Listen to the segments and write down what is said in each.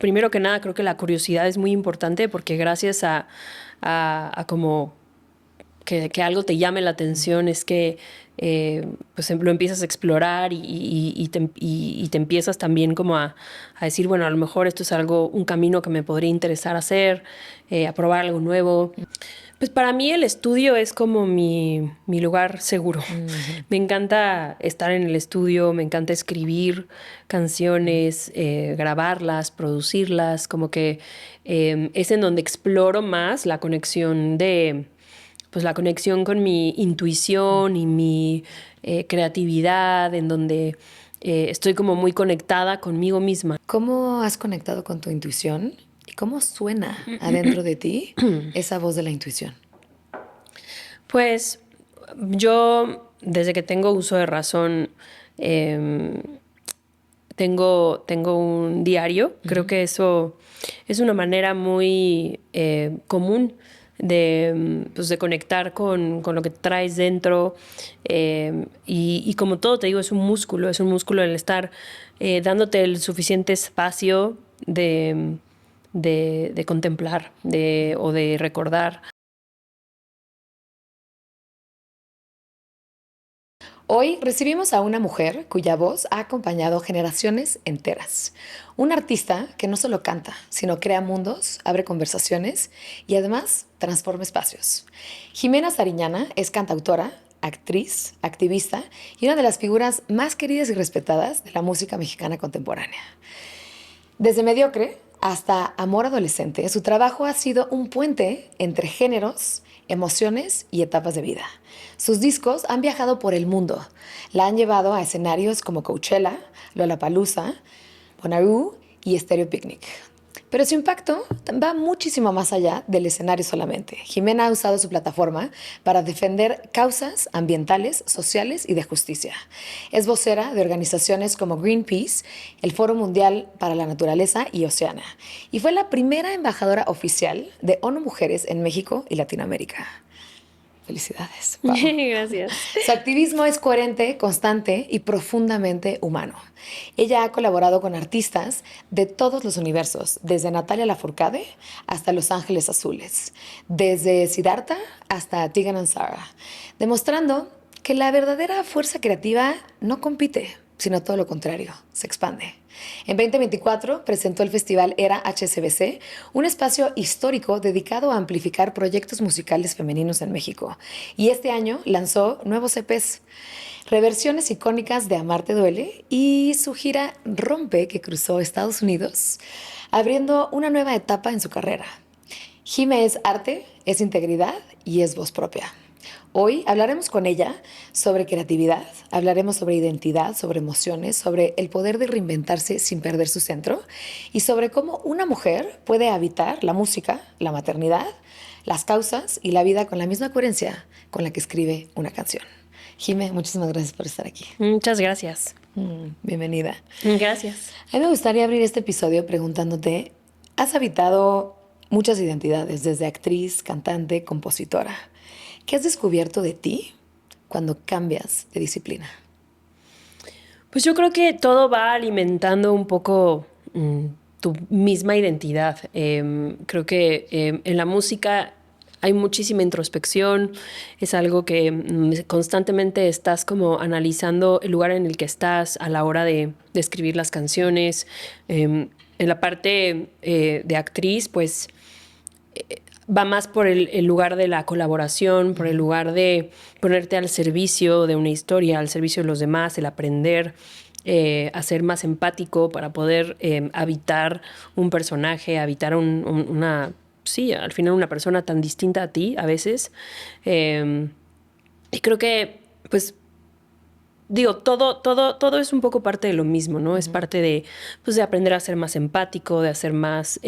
primero que nada, creo que la curiosidad es muy importante porque gracias a como que algo te llame la atención es que pues lo empiezas a explorar y te empiezas también como a decir, bueno, a lo mejor esto es algo, un camino que me podría interesar hacer, a probar algo nuevo. Pues para mí el estudio es como mi lugar seguro. Me encanta estar en el estudio, me encanta escribir canciones, grabarlas, producirlas, como que es en donde exploro más la conexión pues la conexión con mi intuición y mi creatividad, en donde estoy como muy conectada conmigo misma. ¿Cómo has conectado con tu intuición y cómo suena adentro de ti esa voz de la intuición? Pues yo, desde que tengo uso de razón, eh, tengo un diario. Creo que eso es una manera muy común pues de conectar con lo que traes dentro. Y como todo, te digo, es un músculo el estar dándote el suficiente espacio de contemplar o de recordar. Hoy recibimos a una mujer cuya voz ha acompañado generaciones enteras. Una artista que no solo canta, sino crea mundos, abre conversaciones y además transforma espacios. Jimena Sariñana es cantautora, actriz, activista y una de las figuras más queridas y respetadas de la música mexicana contemporánea. Desde Mediocre hasta Amor Adolescente, su trabajo ha sido un puente entre géneros, emociones y etapas de vida. Sus discos han viajado por el mundo. La han llevado a escenarios como Coachella, Lollapalooza, Bonnaroo y Stereo Picnic. Pero su impacto va muchísimo más allá del escenario solamente. Jimena ha usado su plataforma para defender causas ambientales, sociales y de justicia. Es vocera de organizaciones como Greenpeace, el Foro Mundial para la Naturaleza y Oceana. Y fue la primera embajadora oficial de ONU Mujeres en México y Latinoamérica. Felicidades. Wow. Gracias. Su activismo es coherente, constante y profundamente humano. Ella ha colaborado con artistas de todos los universos, desde Natalia Lafourcade hasta Los Ángeles Azules, desde Siddhartha hasta Tegan and Sara, demostrando que la verdadera fuerza creativa no compite, sino todo lo contrario, se expande. En 2024 presentó el festival Era HSBC, un espacio histórico dedicado a amplificar proyectos musicales femeninos en México. Y este año lanzó nuevos EPs, reversiones icónicas de Amarte Duele y su gira Rompe, que cruzó Estados Unidos, abriendo una nueva etapa en su carrera. Jime es arte, es integridad y es voz propia. Hoy hablaremos con ella sobre creatividad, hablaremos sobre identidad, sobre emociones, sobre el poder de reinventarse sin perder su centro y sobre cómo una mujer puede habitar la música, la maternidad, las causas y la vida con la misma coherencia con la que escribe una canción. Jime, muchísimas gracias por estar aquí. Muchas gracias. Bienvenida. Gracias. A mí me gustaría abrir este episodio preguntándote, has habitado muchas identidades, desde actriz, cantante, compositora. ¿Qué has descubierto de ti cuando cambias de disciplina? Pues yo creo que todo va alimentando un poco tu misma identidad. Creo que en la música hay muchísima introspección, es algo que constantemente estás como analizando el lugar en el que estás a la hora de escribir las canciones. En la parte de actriz, pues va más por el lugar de la colaboración, por el lugar de ponerte al servicio de una historia, al servicio de los demás, el aprender a ser más empático para poder habitar un personaje, habitar sí, al final una persona tan distinta a ti a veces. Y creo que, pues, digo, todo es un poco parte de lo mismo, ¿no? Es parte pues, de aprender a ser más empático, de ser más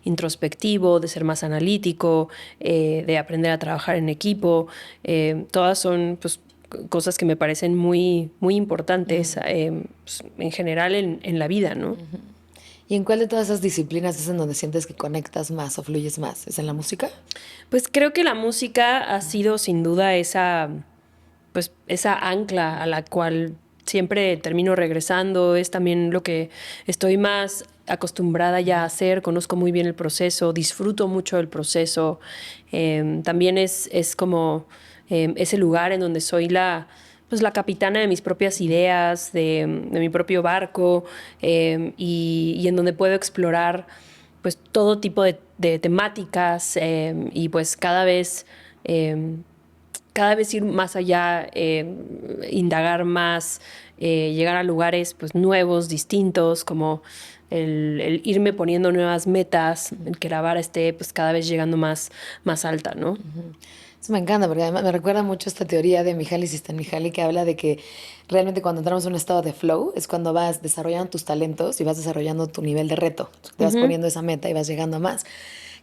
introspectivo, de ser más analítico, de aprender a trabajar en equipo. Todas son, pues, cosas que me parecen muy, muy importantes pues, en general en la vida, ¿no? ¿Y en cuál de todas esas disciplinas es en donde sientes que conectas más o fluyes más? ¿Es en la música? Pues creo que la música ha sido sin duda pues esa ancla a la cual siempre termino regresando. Es también lo que estoy más acostumbrada ya a hacer, conozco muy bien el proceso, disfruto mucho del proceso. También es como ese lugar en donde soy pues la capitana de mis propias ideas, de mi propio barco, y en donde puedo explorar pues todo tipo de temáticas, y pues cada vez ir más allá, indagar más, llegar a lugares pues nuevos, distintos, como el irme poniendo nuevas metas, el que la vara esté pues cada vez llegando más alta, ¿no? Eso me encanta porque además me recuerda mucho esta teoría de Mihaly Csikszentmihalyi que habla de que realmente cuando entramos en un estado de flow es cuando vas desarrollando tus talentos y vas desarrollando tu nivel de reto. Te vas Ujú. poniendo esa meta y vas llegando a más.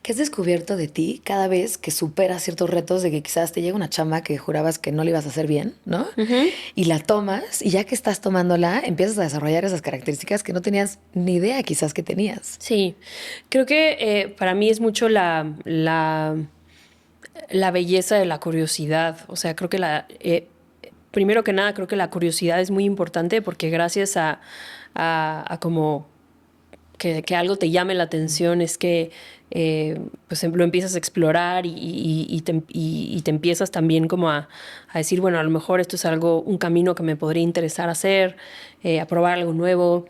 ¿Qué has descubierto de ti cada vez que superas ciertos retos de que quizás te llega una chamba que jurabas que no le ibas a hacer bien, ¿no? Ujú. Y la tomas y ya que estás tomándola empiezas a desarrollar esas características que no tenías ni idea quizás que tenías. Sí, creo que para mí es mucho la belleza de la curiosidad. O sea, creo que primero que nada, creo que la curiosidad es muy importante porque gracias a como que algo te llame la atención es que pues lo empiezas a explorar y te empiezas también como a decir, bueno, a lo mejor esto es un camino que me podría interesar hacer, a probar algo nuevo.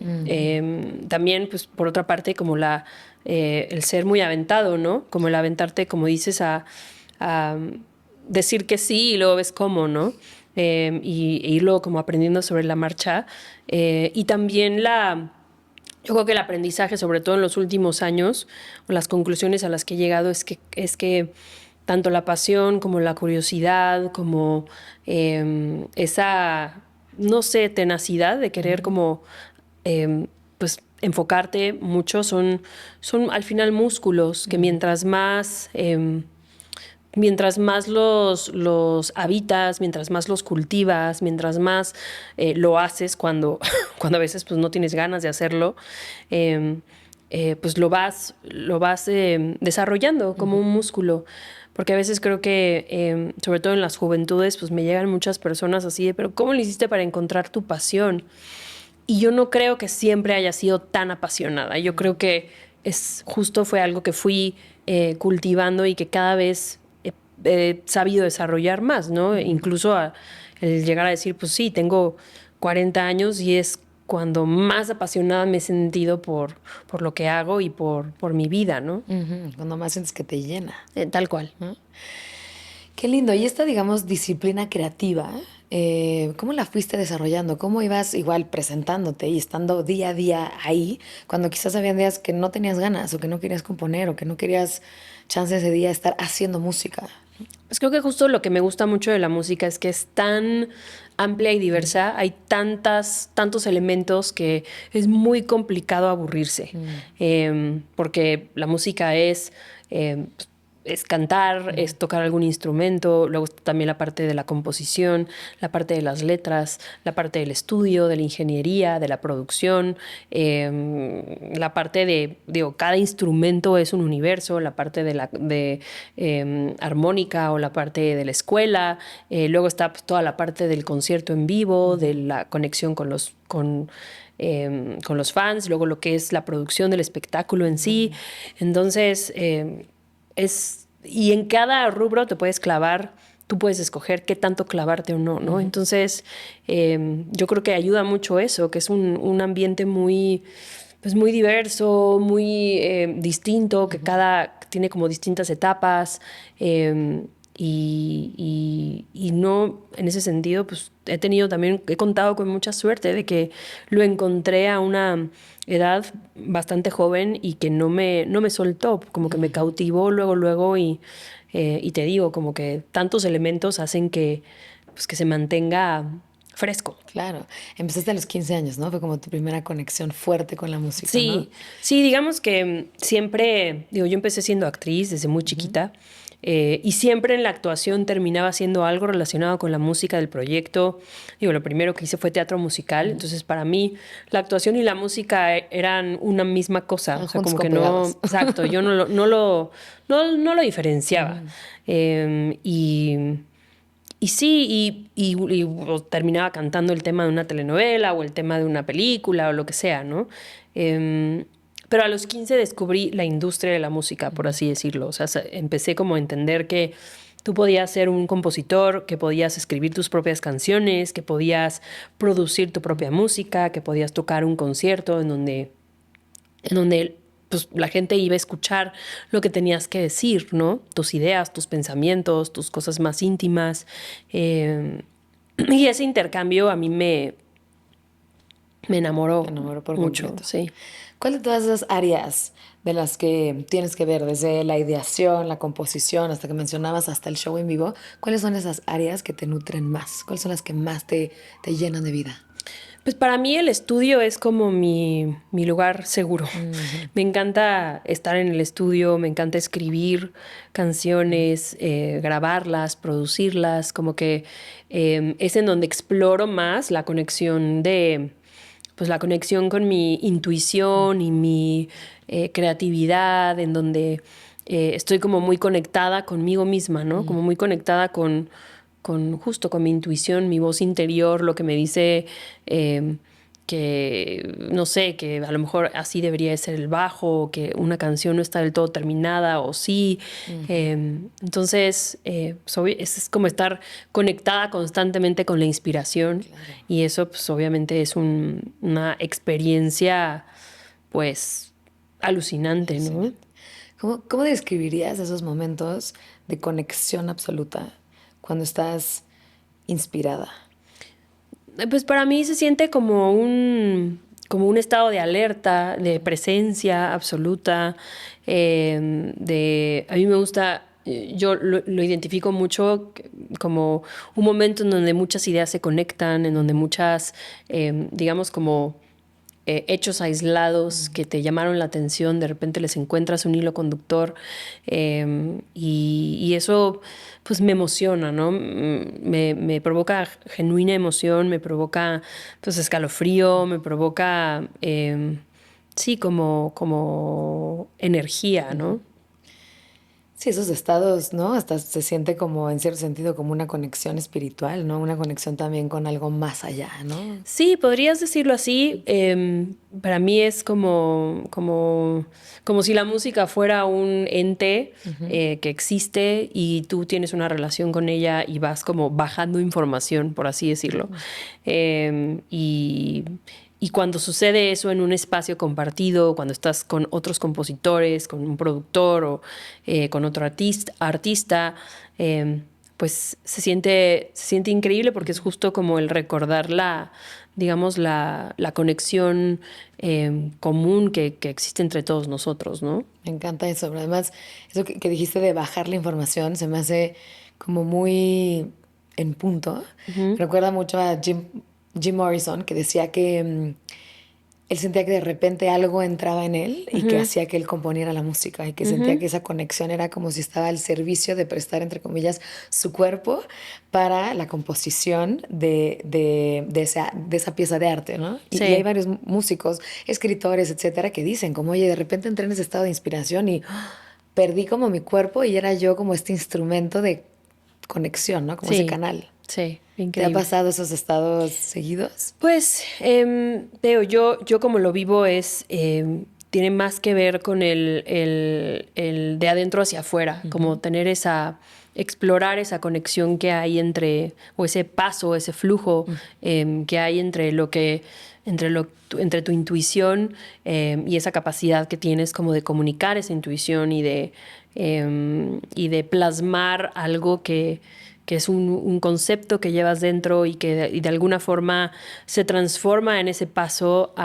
También, pues por otra parte, como el ser muy aventado, ¿no? Como el aventarte, como dices, a decir que sí y luego ves cómo, ¿no? E irlo como aprendiendo sobre la marcha. Y también yo creo que el aprendizaje, sobre todo en los últimos años, o las conclusiones a las que he llegado es que tanto la pasión como la curiosidad, como esa, no sé, tenacidad de querer como, pues, enfocarte mucho, son al final músculos que mientras más los habitas, mientras más los cultivas, mientras más lo haces cuando a veces pues, no tienes ganas de hacerlo, eh, pues lo vas desarrollando como un músculo. Porque a veces creo que, sobre todo en las juventudes, pues me llegan muchas personas así de, pero ¿cómo lo hiciste para encontrar tu pasión? Y yo no creo que siempre haya sido tan apasionada. Yo creo que justo fue algo que fui cultivando y que cada vez he sabido desarrollar más, ¿no? Incluso el llegar a decir, pues sí, tengo 40 años y es cuando más apasionada me he sentido por lo que hago y por mi vida, ¿no? Ujú, cuando más sientes que te llena. Tal cual. Qué lindo. Y esta, digamos, disciplina creativa, ¿cómo la fuiste desarrollando? ¿Cómo ibas igual presentándote y estando día a día ahí cuando quizás habían días que no tenías ganas o que no querías componer o que no querías chance ese día de estar haciendo música? Pues creo que justo lo que me gusta mucho de la música es que es tan amplia y diversa, hay tantos elementos que es muy complicado aburrirse. Porque la música es cantar, es tocar algún instrumento, luego está también la parte de la composición, la parte de las letras, la parte del estudio, de la ingeniería, de la producción, la parte digo, cada instrumento es un universo, la parte de armónica o la parte de la escuela, luego está pues, toda la parte del concierto en vivo, de la conexión con los fans, luego lo que es la producción del espectáculo en sí. Entonces, y en cada rubro te puedes clavar, tú puedes escoger qué tanto clavarte o no, ¿no? Entonces, yo creo que ayuda mucho eso, que es un ambiente pues muy diverso, muy distinto, que tiene como distintas etapas. Y no, en ese sentido, pues he contado con mucha suerte de que lo encontré a una edad bastante joven y que no me soltó, como que me cautivó luego, y te digo, como que tantos elementos hacen pues, que se mantenga fresco. Claro, empezaste a los 15 años, ¿no? Fue como tu primera conexión fuerte con la música, ¿no? Sí, digamos que siempre, digo, yo empecé siendo actriz desde muy chiquita, y siempre en la actuación terminaba haciendo algo relacionado con la música del proyecto. Digo, lo primero que hice fue teatro musical, entonces para mí la actuación y la música eran una misma cosa, o Están sea, juntos como con que pegados. no, exacto, yo no lo diferenciaba. Eh, y... Y sí, o terminaba cantando el tema de una telenovela o el tema de una película o lo que sea, ¿no? Em, Pero a los 15 descubrí la industria de la música, por así decirlo. O sea, empecé como a entender que tú podías ser un compositor, que podías escribir tus propias canciones, que podías producir tu propia música, que podías tocar un concierto en donde pues, la gente iba a escuchar lo que tenías que decir, ¿no? Tus ideas, tus pensamientos, tus cosas más íntimas. Y ese intercambio a mí me enamoró Te enamoró por mucho, completo. sí. ¿Cuál de todas esas áreas de las que tienes que ver, desde la ideación, la composición, hasta que mencionabas hasta el show en vivo, cuáles son esas áreas que te nutren más? ¿Cuáles son las que más te llenan de vida? Pues para mí el estudio es como mi lugar seguro. Me encanta estar en el estudio, me encanta escribir canciones, grabarlas, producirlas, como que es en donde exploro más la conexión pues la conexión con mi intuición y mi creatividad, en donde estoy como muy conectada conmigo misma, ¿no? Como muy conectada justo con mi intuición, mi voz interior, lo que me dice que, no sé, que a lo mejor así debería de ser el bajo, o que una canción no está del todo terminada, o sí. Entonces, es como estar conectada constantemente con la inspiración, y eso, pues, obviamente es una experiencia, pues, alucinante, ¿no? ¿Cómo describirías esos momentos de conexión absoluta cuando estás inspirada? Pues para mí se siente como un estado de alerta, de presencia absoluta. A mí me gusta, yo lo identifico mucho como un momento en donde muchas ideas se conectan, en donde muchas, digamos, como hechos aislados que te llamaron la atención, de repente les encuentras un hilo conductor, y eso pues me emociona, ¿no? Me provoca genuina emoción, me provoca pues escalofrío, me provoca, sí, como energía, ¿no? Sí, esos estados, ¿no? Hasta se siente como, en cierto sentido, como una conexión espiritual, ¿no? Una conexión también con algo más allá, ¿no? Sí, podrías decirlo así. Para mí es como si la música fuera un ente que existe y tú tienes una relación con ella y vas como bajando información, por así decirlo. Y cuando sucede eso en un espacio compartido, cuando estás con otros compositores, con un productor o con otro artista, pues se siente increíble porque es justo como el recordar digamos, la conexión común que existe entre todos nosotros, ¿no? Me encanta eso, pero además, eso que dijiste de bajar la información se me hace como muy en punto. Me recuerda mucho a Jim Morrison, que decía que él sentía que de repente algo entraba en él y que hacía que él componiera la música y que sentía que esa conexión era como si estaba al servicio de prestar, entre comillas, su cuerpo para la composición de esa pieza de arte, ¿no? Y hay Sí. varios músicos, escritores, etcétera, que dicen como, oye, de repente entré en ese estado de inspiración y perdí como mi cuerpo y era yo como este instrumento de conexión, ¿no? Como ese Sí, canal. sí, ¿Te ha increíble. pasado esos estados seguidos? Pues, Teo, yo como lo vivo tiene más que ver con el de adentro hacia afuera, como tener explorar esa conexión que hay o ese paso, ese flujo que hay entre tu intuición y esa capacidad que tienes como de comunicar esa intuición y de plasmar algo que es un concepto que llevas dentro y de alguna forma se transforma en ese paso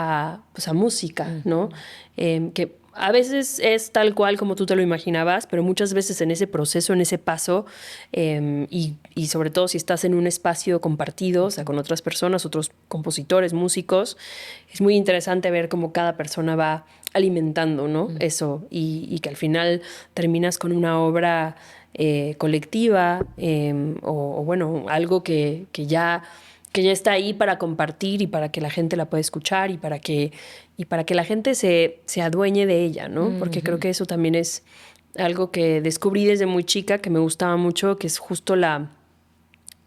pues a música, ¿no? Que a veces es tal cual como tú te lo imaginabas, pero muchas veces en ese proceso, en ese paso, y sobre todo si estás en un espacio compartido, o sea, con otras personas, otros compositores, músicos, es muy interesante ver cómo cada persona va alimentando, ¿no? Eso, y que al final terminas con una obra colectiva, o bueno, algo que ya está ahí para compartir y para que la gente la pueda escuchar y para que la gente se adueñe de ella, ¿no? Porque creo que eso también es algo que descubrí desde muy chica, que me gustaba mucho, que es justo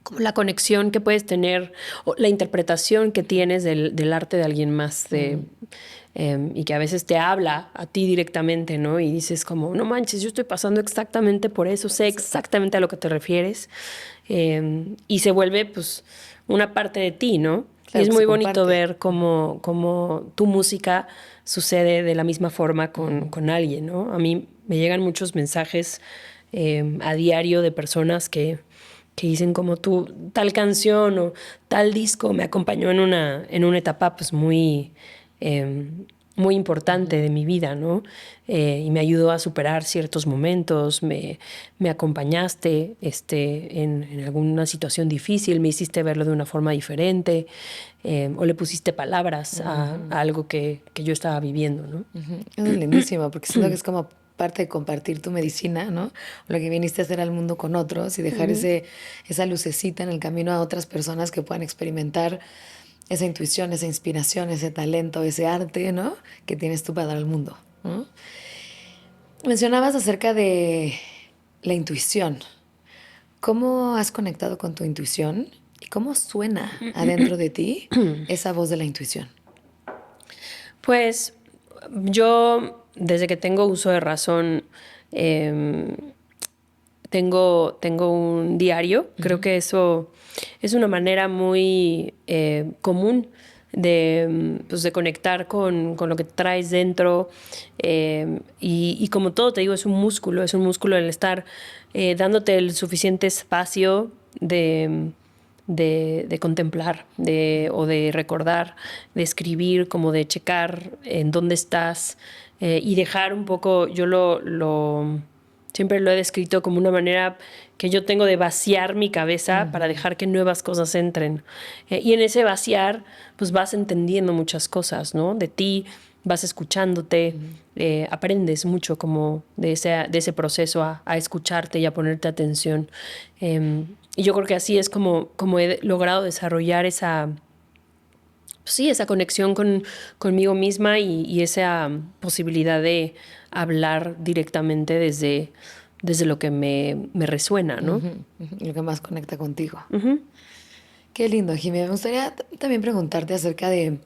como la conexión que puedes tener o la interpretación que tienes del arte de alguien más y que a veces te habla a ti directamente, ¿no? Y dices como, no manches, yo estoy pasando exactamente por eso, sé exactamente a lo que te refieres y se vuelve pues una parte de ti, ¿no? Y Claro es que muy se bonito comparte. ver cómo tu música sucede de la misma forma con alguien, ¿no? A mí me llegan muchos mensajes a diario de personas que dicen como tú, tal canción o tal disco me acompañó en una etapa pues eh, muy importante de mi vida, ¿no? Y me ayudó a superar ciertos momentos, me acompañaste en alguna situación difícil, me hiciste verlo de una forma diferente o le pusiste palabras a algo que yo estaba viviendo, ¿no? Eso es lindísimo, porque siento que es como parte de compartir tu medicina, ¿no? Lo que viniste a hacer al mundo con otros y dejar esa lucecita en el camino a otras personas que puedan experimentar esa intuición, esa inspiración, ese talento, ese arte, ¿no? Que tienes tú para dar al mundo, ¿no? Mencionabas acerca de la intuición. ¿Cómo has conectado con tu intuición y cómo suena adentro de ti esa voz de la intuición? Pues yo, desde que tengo uso de razón, em, tengo un diario. Creo que eso es una manera muy común pues de conectar con lo que traes dentro. Y como todo, te digo, es un músculo el estar dándote el suficiente espacio de contemplar o de recordar, de escribir, como de checar en dónde estás y dejar un poco, siempre lo he descrito como una manera que yo tengo de vaciar mi cabeza para dejar que nuevas cosas entren. Y en ese vaciar, pues vas entendiendo muchas cosas, ¿no? De ti, vas escuchándote, aprendes mucho como de ese proceso a escucharte y a ponerte atención. Y yo creo que así es como he logrado desarrollar pues sí, esa conexión conmigo misma y esa posibilidad de hablar directamente desde lo que me resuena, ¿no? Lo que más conecta contigo. Qué lindo, Jimmy. Me gustaría también preguntarte acerca de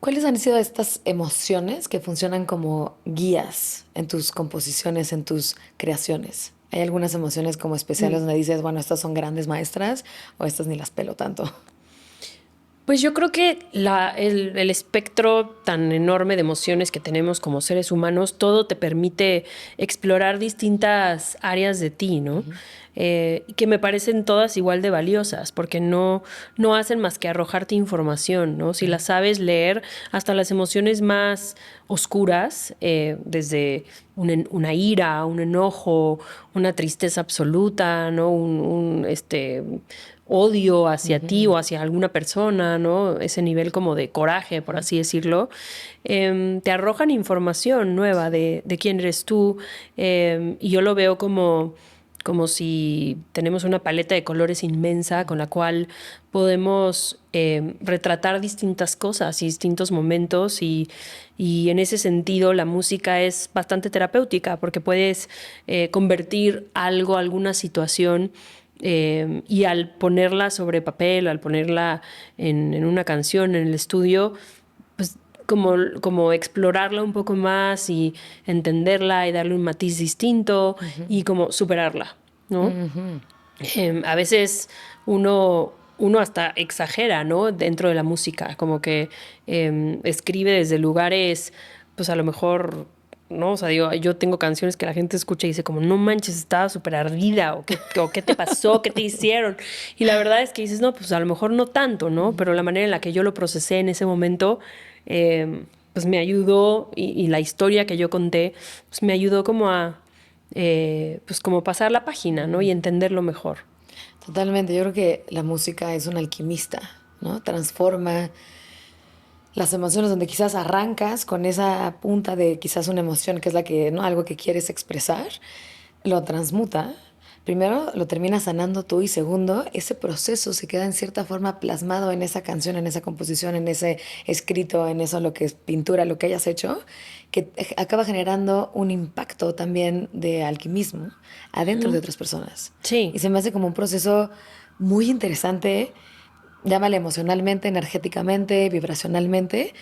cuáles han sido estas emociones que funcionan como guías en tus composiciones, en tus creaciones. ¿Hay algunas emociones como especiales donde dices, bueno, estas son grandes maestras o estas ni las pelo tanto? Pues yo creo que el espectro tan enorme de emociones que tenemos como seres humanos, todo te permite explorar distintas áreas de ti, ¿no? Que me parecen todas igual de valiosas, porque no hacen más que arrojarte información, ¿no? Si las sabes leer, hasta las emociones más oscuras, desde una ira, un enojo, una tristeza absoluta, ¿no? Odio hacia ti o hacia alguna persona, ¿no? Ese nivel como de coraje, por así decirlo, te arrojan información nueva de quién eres tú. Y yo lo veo como si tenemos una paleta de colores inmensa con la cual podemos retratar distintas cosas y distintos momentos y en ese sentido la música es bastante terapéutica porque puedes convertir algo, alguna situación y al ponerla sobre papel, al ponerla en una canción, en el estudio, pues como explorarla un poco más y entenderla y darle un matiz distinto y como superarla, ¿no? A veces uno hasta exagera, ¿no? Dentro de la música, como que escribe desde lugares, pues a lo mejor, ¿no? O sea, digo, yo tengo canciones que la gente escucha y dice como, no manches, estaba súper ardida, o qué te pasó, qué te hicieron. Y la verdad es que dices, no, pues a lo mejor no tanto, ¿no? Pero la manera en la que yo lo procesé en ese momento, pues me ayudó, y la historia que yo conté, pues me ayudó como pues como pasar la página, ¿no? Y entenderlo mejor. Totalmente. Yo creo que la música es un alquimista, ¿no? Transforma las emociones donde quizás arrancas con esa punta de quizás una emoción que es la que, ¿no? Algo que quieres expresar, lo transmuta primero lo terminas sanando tú y segundo, ese proceso se queda en cierta forma plasmado en esa canción, en esa composición, en ese escrito, en eso lo que es pintura, lo que hayas hecho, que acaba generando un impacto también de alquimismo adentro de otras personas. Sí, Y se me hace como un proceso muy interesante, llámale emocionalmente, energéticamente, vibracionalmente,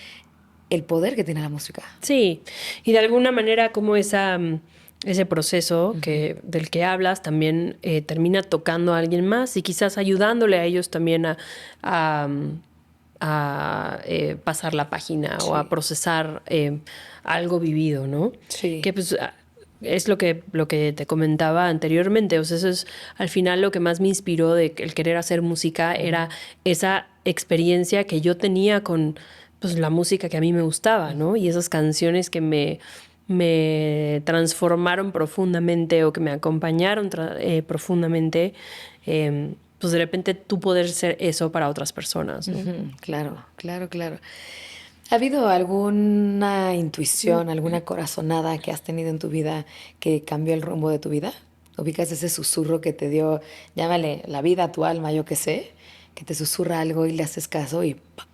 el poder que tiene la música. sí. Y de alguna manera como ese proceso del que hablas también termina tocando a alguien más y quizás ayudándole a ellos también a, pasar la página o a Sí, procesar algo vivido, ¿no? sí. Que pues es lo que te comentaba anteriormente. O sea, eso es al final lo que más me inspiró de el querer hacer música, era esa experiencia que yo tenía con pues la música que a mí me gustaba, ¿no? Y esas canciones que me transformaron profundamente o que me acompañaron profundamente, pues de repente tú poder ser eso para otras personas, ¿no? Ujú, claro, claro, claro. ¿Ha habido alguna intuición, alguna corazonada que has tenido en tu vida que cambió el rumbo de tu vida? ¿Ubicas ese susurro que te dio, llámale la vida, tu alma, yo qué sé, que te susurra algo y le haces caso y ¡pac!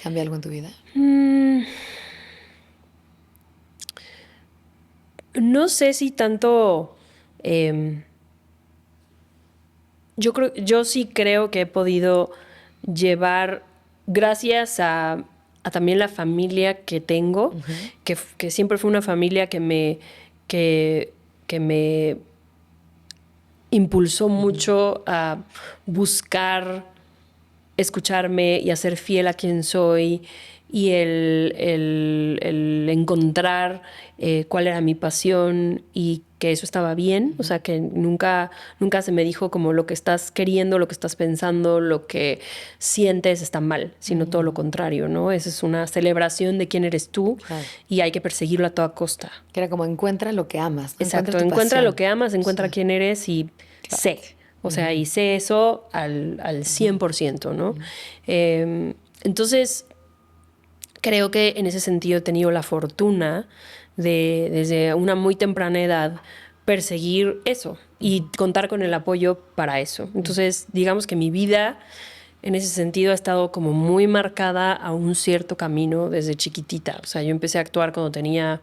¿Cambia algo en tu vida? Mm, no sé si tanto. em, yo sí creo que he podido llevar, gracias a también la familia que tengo, que siempre fue una familia que, que me impulsó mucho a buscar escucharme y a ser fiel a quien soy y el encontrar cuál era mi pasión y que eso estaba bien, o sea, que nunca se me dijo como lo que estás queriendo, lo que estás pensando, lo que sientes está mal, sino todo lo contrario, ¿no? Esa es una celebración de quién eres tú Claro. y hay que perseguirlo a toda costa. Que era como encuentra lo que amas, ¿no? Encuentra Exacto, tu encuentra lo pasión. que amas, encuentra Sí, quién eres y claro. sé. O sea, y sé eso al 100%, ¿no? Entonces, creo que en ese sentido he tenido la fortuna de, desde una muy temprana edad, perseguir eso y contar con el apoyo para eso. Entonces, digamos que mi vida en ese sentido ha estado como muy marcada a un cierto camino desde chiquitita. O sea, yo empecé a actuar cuando tenía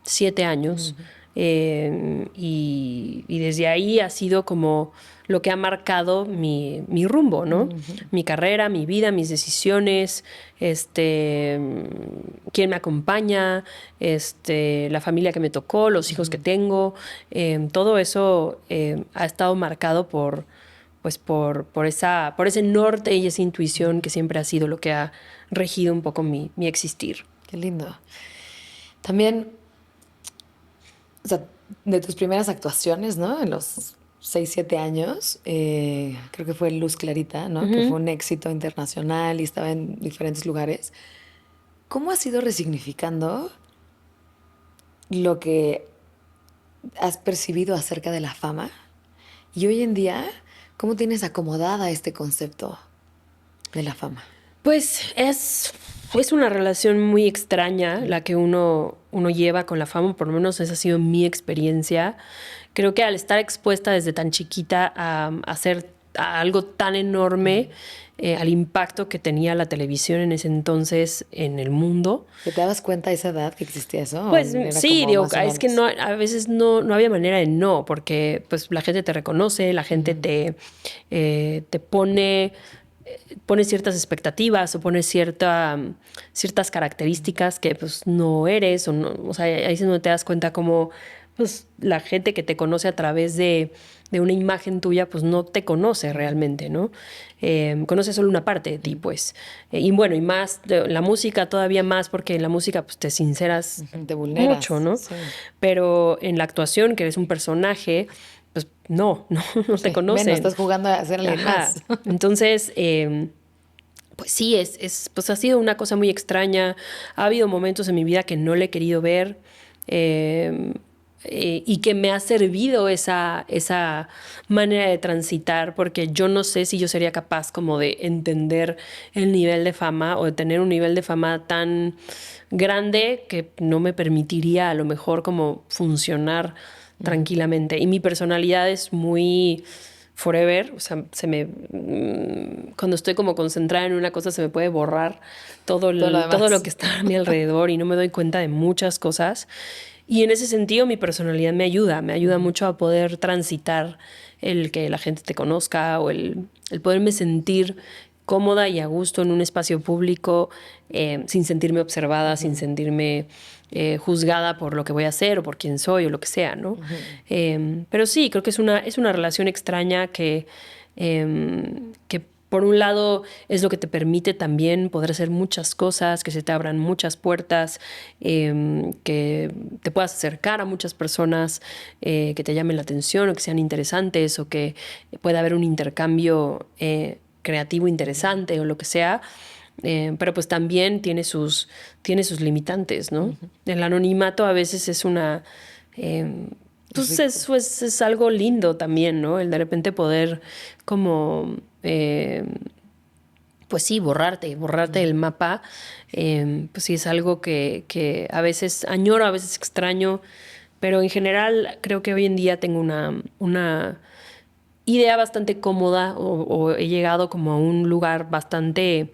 7 años. Y desde ahí ha sido como lo que ha marcado mi rumbo, ¿no? Mi carrera, mi vida, mis decisiones, quién me acompaña, la familia que me tocó, los hijos que tengo, todo eso ha estado marcado pues por ese norte y esa intuición que siempre ha sido lo que ha regido un poco mi existir. Qué lindo. También, o sea, de tus primeras actuaciones, ¿no? En los 6 7 años, creo que fue Luz Clarita, ¿no? Que fue un éxito internacional y estaba en diferentes lugares. ¿Cómo has ido resignificando lo que has percibido acerca de la fama? Y hoy en día, ¿cómo tienes acomodada este concepto de la fama? Pues es una relación muy extraña la que uno lleva con la fama, por lo menos esa ha sido mi experiencia. Creo que al estar expuesta desde tan chiquita a hacer a algo tan enorme, al impacto que tenía la televisión en ese entonces en el mundo, ¿Que te dabas cuenta a esa edad que existía eso? ¿O pues era sí, como digo, más o es que menos? no, a veces no había manera de no, porque pues la gente te reconoce, la gente te pone ciertas expectativas o pone ciertas características que pues no eres, o sea, ahí es donde te das cuenta como pues la gente que te conoce a través de una imagen tuya pues no te conoce realmente, ¿no? Conoce solo una parte de ti, pues. Y bueno, y más, la música todavía más, porque en la música pues te sinceras Te mucho, vulneras, ¿no? sí. Pero en la actuación, que eres un personaje, pues no te Sí, menos, conocen. estás jugando a ser alguien Ajá. más. Entonces, pues sí, pues ha sido una cosa muy extraña. Ha habido momentos en mi vida que no le he querido ver eh, y que me ha servido esa manera de transitar, porque yo no sé si yo sería capaz como de entender el nivel de fama o de tener un nivel de fama tan grande que no me permitiría a lo mejor como funcionar tranquilamente. Y mi personalidad es muy forever, o sea, cuando estoy como concentrada en una cosa se me puede borrar todo lo que está a mi alrededor y no me doy cuenta de muchas cosas. Y en ese sentido mi personalidad me ayuda mucho a poder transitar el que la gente te conozca o el poderme sentir cómoda y a gusto en un espacio público, sin sentirme observada, sin sentirme juzgada por lo que voy a hacer o por quién soy o lo que sea, ¿no? Pero sí, creo que es una relación extraña que por un lado es lo que te permite también poder hacer muchas cosas, que se te abran muchas puertas, que te puedas acercar a muchas personas que te llamen la atención o que sean interesantes o que pueda haber un intercambio creativo interesante o lo que sea. Pero pues también tiene sus limitantes, ¿no? El anonimato a veces es una... pues es algo lindo también, ¿no? El de repente poder como... pues sí, borrarte del mapa, pues sí es algo que a veces añoro, a veces extraño, pero en general creo que hoy en día tengo una idea bastante cómoda o he llegado como a un lugar bastante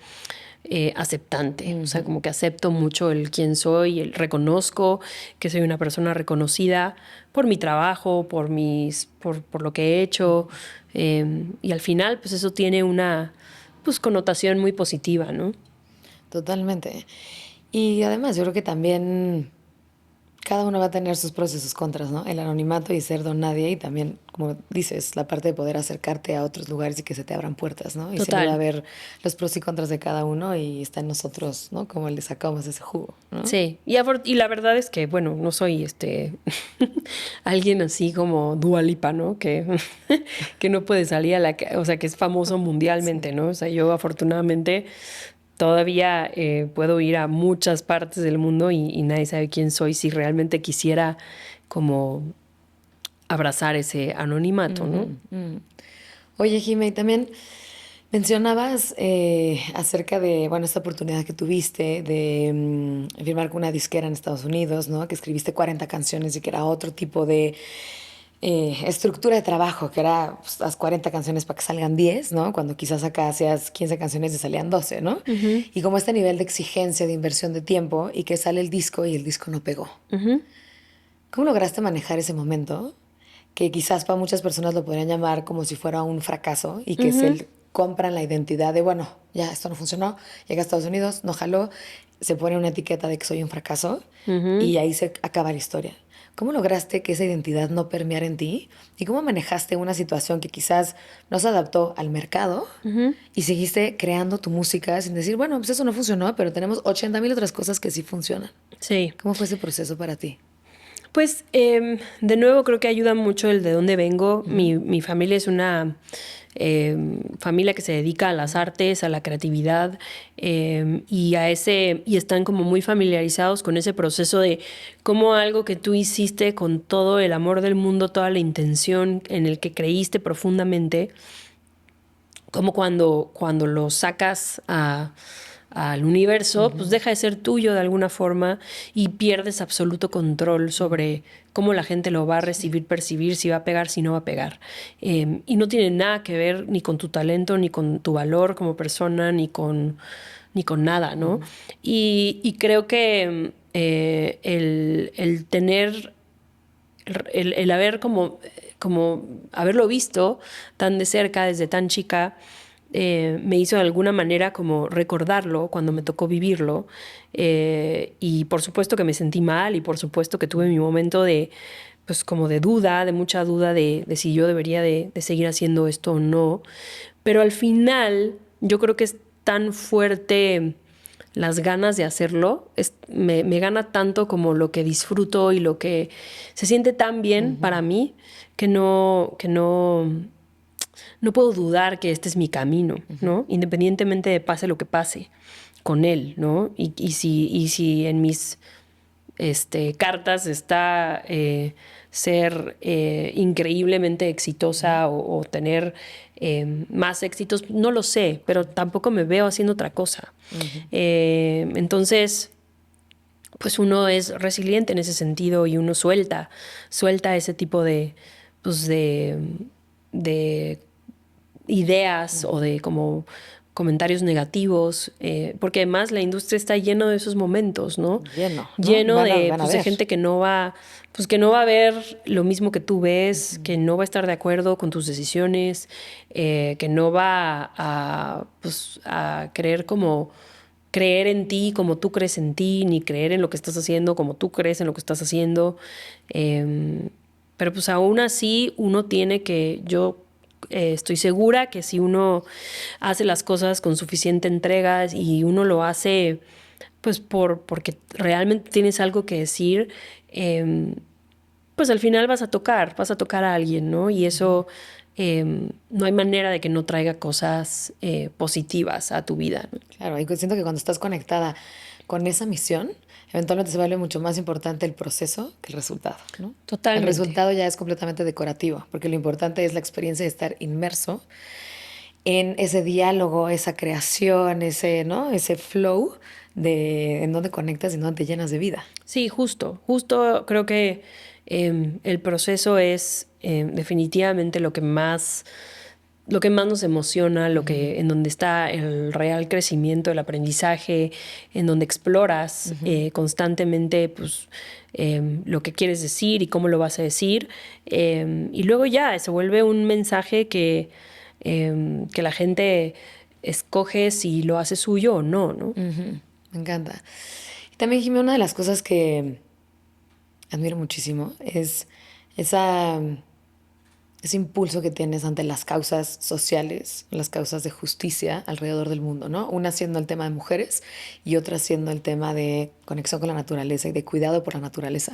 aceptante. O sea, como que acepto mucho el quién soy, reconozco que soy una persona reconocida por mi trabajo, por lo que he hecho. Y al final, pues eso tiene una pues, connotación muy positiva, ¿no? Totalmente. Y además, yo creo que también cada uno va a tener sus pros y sus contras, ¿no? El anonimato y ser don nadie y también, como dices, la parte de poder acercarte a otros lugares y que se te abran puertas, ¿no? Y siempre va a Total. haber los pros y contras de cada uno y está en nosotros, ¿no? Cómo le sacamos ese jugo, ¿no? Sí, y la verdad es que, bueno, no soy alguien así como Dua Lipa, ¿no? Que no puede salir o sea, que es famoso mundialmente, ¿no? O sea, yo afortunadamente todavía puedo ir a muchas partes del mundo y nadie sabe quién soy si realmente quisiera como abrazar ese anonimato, ¿no? Oye, Jimé, y también mencionabas acerca de, bueno, esta oportunidad que tuviste de firmar con una disquera en Estados Unidos, ¿no? Que escribiste 40 canciones y que era otro tipo de estructura de trabajo, que era pues, las 40 canciones para que salgan 10, ¿no? Cuando quizás acá hacías 15 canciones y salían 12, ¿no? Ujú, Y como este nivel de exigencia, de inversión de tiempo y que sale el disco y el disco no pegó. ujú. ¿Cómo lograste manejar ese momento? Que quizás para muchas personas lo podrían llamar como si fuera un fracaso y que Ujú, se compran la identidad de, bueno, ya esto no funcionó, llega a Estados Unidos, no jaló, se pone una etiqueta de que soy un fracaso ujú. y ahí se acaba la historia. ¿Cómo lograste que esa identidad no permeara en ti? ¿Y cómo manejaste una situación que quizás no se adaptó al mercado Ujú. y seguiste creando tu música sin decir, bueno, pues eso no funcionó, pero tenemos 80,000 otras cosas que sí funcionan? Sí. ¿Cómo fue ese proceso para ti? Pues de nuevo creo que ayuda mucho el de dónde vengo. Mi familia es una familia que se dedica a las artes, a la creatividad y están como muy familiarizados con ese proceso de cómo algo que tú hiciste con todo el amor del mundo, toda la intención en el que creíste profundamente, como cuando lo sacas al universo, pues deja de ser tuyo de alguna forma y pierdes absoluto control sobre cómo la gente lo va a recibir, percibir, si va a pegar, si no va a pegar. Y no tiene nada que ver ni con tu talento, ni con tu valor como persona, ni con nada, ¿no? Y creo que el tener el haber como haberlo visto tan de cerca desde tan chica me hizo de alguna manera como recordarlo cuando me tocó vivirlo y por supuesto que me sentí mal y por supuesto que tuve mi momento de pues como de duda, de mucha duda de si yo debería de seguir haciendo esto o no, pero al final yo creo que es tan fuerte las ganas de hacerlo, me gana tanto como lo que disfruto y lo que se siente tan bien para mí que no puedo dudar que este es mi camino, ¿no? Independientemente de pase lo que pase con él, ¿no? Y si en mis cartas está ser increíblemente exitosa o tener más éxitos, no lo sé, pero tampoco me veo haciendo otra cosa. Entonces, pues uno es resiliente en ese sentido y uno suelta ese tipo pues de ideas o de como comentarios negativos, porque además la industria está lleno de esos momentos, ¿no? Lleno, ¿no? Lleno de, Van a pues, de ver. gente que no va a ver lo mismo que tú ves, que no va a estar de acuerdo con tus decisiones, que no va pues, a querer como creer en ti como tú crees en ti, ni creer en lo que estás haciendo como tú crees en lo que estás haciendo. Pero pues aún así uno tiene que, yo estoy segura que si uno hace las cosas con suficiente entrega y uno lo hace pues porque realmente tienes algo que decir, pues al final vas a tocar a alguien, ¿no? Y eso no hay manera de que no traiga cosas positivas a tu vida, ¿no? Claro, y siento que cuando estás conectada con esa misión, eventualmente se vuelve mucho más importante el proceso que el resultado, ¿no? El Totalmente. resultado ya es completamente decorativo, porque lo importante es la experiencia de estar inmerso en ese diálogo, esa creación, ese, ¿no? Ese flow de en donde conectas y en donde te llenas de vida. Sí, justo creo que el proceso es definitivamente lo que más nos emociona, en donde está el real crecimiento, el aprendizaje, en donde exploras constantemente pues, lo que quieres decir y cómo lo vas a decir. Y luego ya se vuelve un mensaje que la gente escoge si lo hace suyo o no, ¿no? Ujú, me encanta. Y también, Jimmy, una de las cosas que admiro muchísimo es esa, ese impulso que tienes ante las causas sociales, las causas de justicia alrededor del mundo, ¿no? Una siendo el tema de mujeres y otra siendo el tema de conexión con la naturaleza y de cuidado por la naturaleza.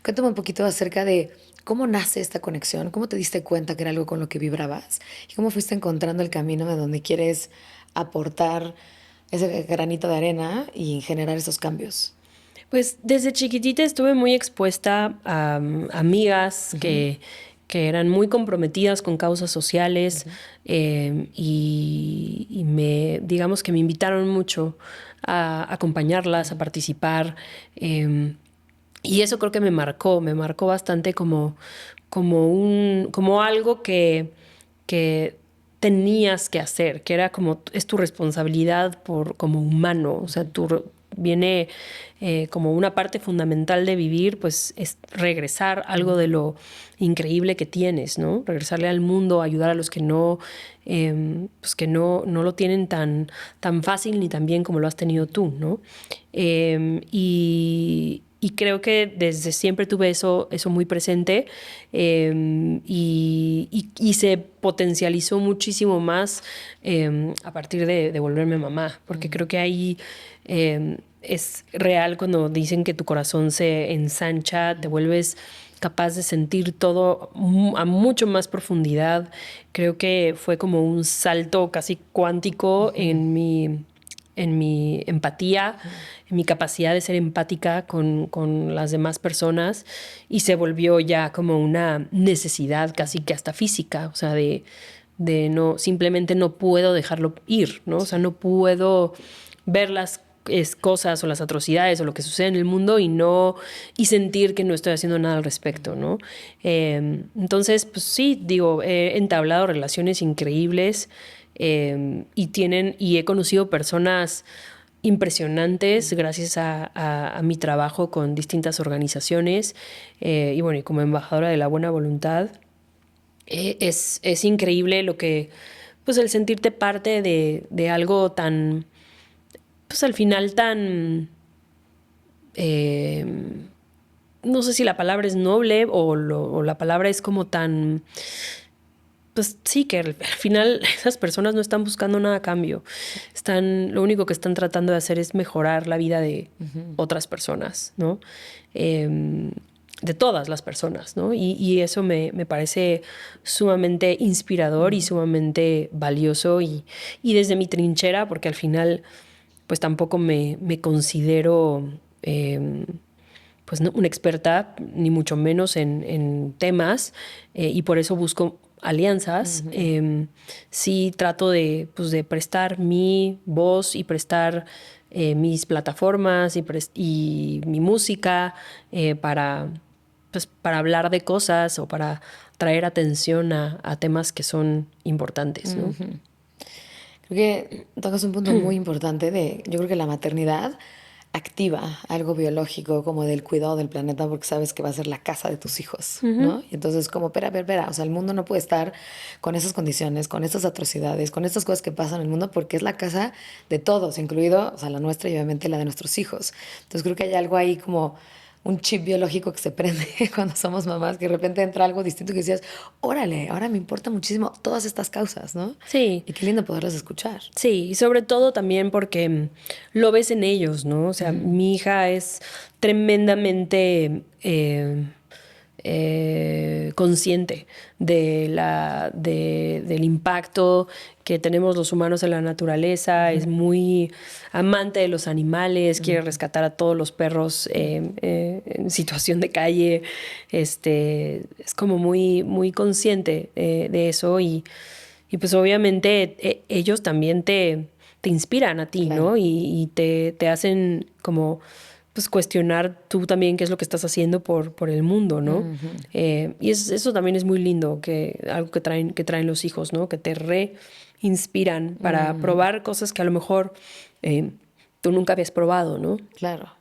Cuéntame un poquito acerca de cómo nace esta conexión, cómo te diste cuenta que era algo con lo que vibrabas y cómo fuiste encontrando el camino de donde quieres aportar ese granito de arena y generar esos cambios. Pues desde chiquitita estuve muy expuesta a amigas que eran muy comprometidas con causas sociales y digamos que me invitaron mucho a acompañarlas, a participar. Y eso creo que me marcó bastante como algo que tenías que hacer, que era como, es tu responsabilidad como humano, o sea, viene como una parte fundamental de vivir, pues es regresar algo de lo increíble que tienes, ¿no? Regresarle al mundo, ayudar a los que pues que no lo tienen tan fácil ni tan bien como lo has tenido tú, ¿no? Y creo que desde siempre tuve eso muy presente y se potencializó muchísimo más a partir de volverme mamá, porque creo que ahí es real cuando dicen que tu corazón se ensancha, te vuelves capaz de sentir todo a mucho más profundidad. Creo que fue como un salto casi cuántico en mi empatía, en mi capacidad de ser empática con las demás personas y se volvió ya como una necesidad casi que hasta física, o sea, de no, simplemente no puedo dejarlo ir, ¿no? O sea, no puedo ver las cosas o las atrocidades o lo que sucede en el mundo y sentir que no estoy haciendo nada al respecto, ¿no? Entonces, pues sí, digo, he entablado relaciones increíbles y he conocido personas impresionantes gracias a mi trabajo con distintas organizaciones y bueno, y como embajadora de la buena voluntad. Es increíble pues el sentirte parte de algo tan, pues al final eh, no sé si la palabra es noble o la palabra es como tan, pues sí, que al final esas personas no están buscando nada a cambio. Lo único que están tratando de hacer es mejorar la vida de otras personas, ¿no? De todas las personas, ¿no? Y eso me parece sumamente inspirador y sumamente valioso y desde mi trinchera, porque al final pues tampoco me considero pues no, una experta, ni mucho menos en temas, y por eso busco alianzas. Sí trato pues, de prestar mi voz y prestar mis plataformas y mi música para hablar de cosas o para traer atención a temas que son importantes, ¿no? Creo que tocas un punto muy importante yo creo que la maternidad activa algo biológico como del cuidado del planeta porque sabes que va a ser la casa de tus hijos, ¿no? Y entonces como, espera, o sea, el mundo no puede estar con esas condiciones, con estas atrocidades, con estas cosas que pasan en el mundo porque es la casa de todos, incluido, o sea, la nuestra y obviamente la de nuestros hijos. Entonces creo que hay algo ahí como un chip biológico que se prende cuando somos mamás, que de repente entra algo distinto que decías, órale, ahora me importa muchísimo todas estas causas, ¿no? Sí. Y qué lindo poderlas escuchar. Sí, y sobre todo también porque lo ves en ellos, ¿no? O sea, mi hija es tremendamente consciente del impacto que tenemos los humanos en la naturaleza, es muy amante de los animales, quiere rescatar a todos los perros en situación de calle, es como muy, muy consciente de eso y pues obviamente ellos también te inspiran a ti, Claro. ¿no? Y te hacen como pues cuestionar tú también qué es lo que estás haciendo por el mundo, ¿no? Y eso también es muy lindo, algo que traen los hijos, ¿no? Que te reinspiran para probar cosas que a lo mejor tú nunca habías probado, ¿no? Claro.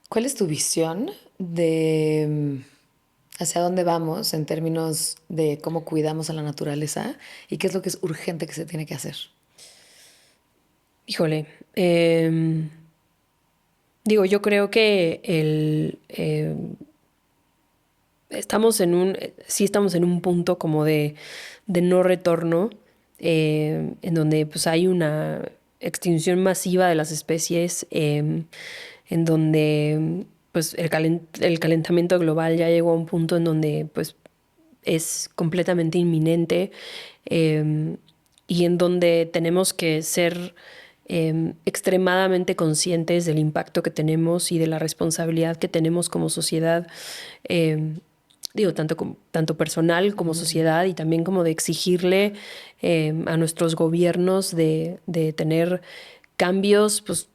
¿Cuál es tu visión de hacia dónde vamos en términos de cómo cuidamos a la naturaleza y qué es lo que es urgente que se tiene que hacer? Híjole, digo, yo creo que sí estamos en un punto como de no retorno, en donde pues hay una extinción masiva de las especies, en donde pues el calentamiento global ya llegó a un punto en donde pues es completamente inminente, y en donde tenemos que ser extremadamente conscientes del impacto que tenemos y de la responsabilidad que tenemos como sociedad, digo, tanto personal como sociedad, y también como de exigirle a nuestros gobiernos de tener cambios pues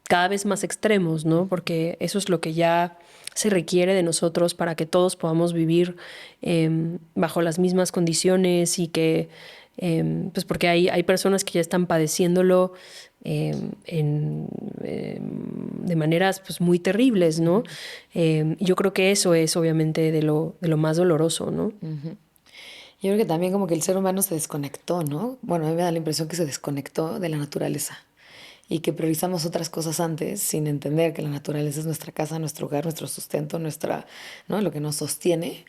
cada vez más extremos, ¿no? Porque eso es lo que ya se requiere de nosotros para que todos podamos vivir bajo las mismas condiciones y que, pues porque hay personas que ya están padeciéndolo de maneras pues muy terribles, ¿no? Yo creo que eso es obviamente de lo más doloroso, ¿no? Yo creo que también como que el ser humano se desconectó, ¿no? Bueno, a mí me da la impresión que se desconectó de la naturaleza y que priorizamos otras cosas antes sin entender que la naturaleza es nuestra casa, nuestro hogar, nuestro sustento, ¿no? Lo que nos sostiene.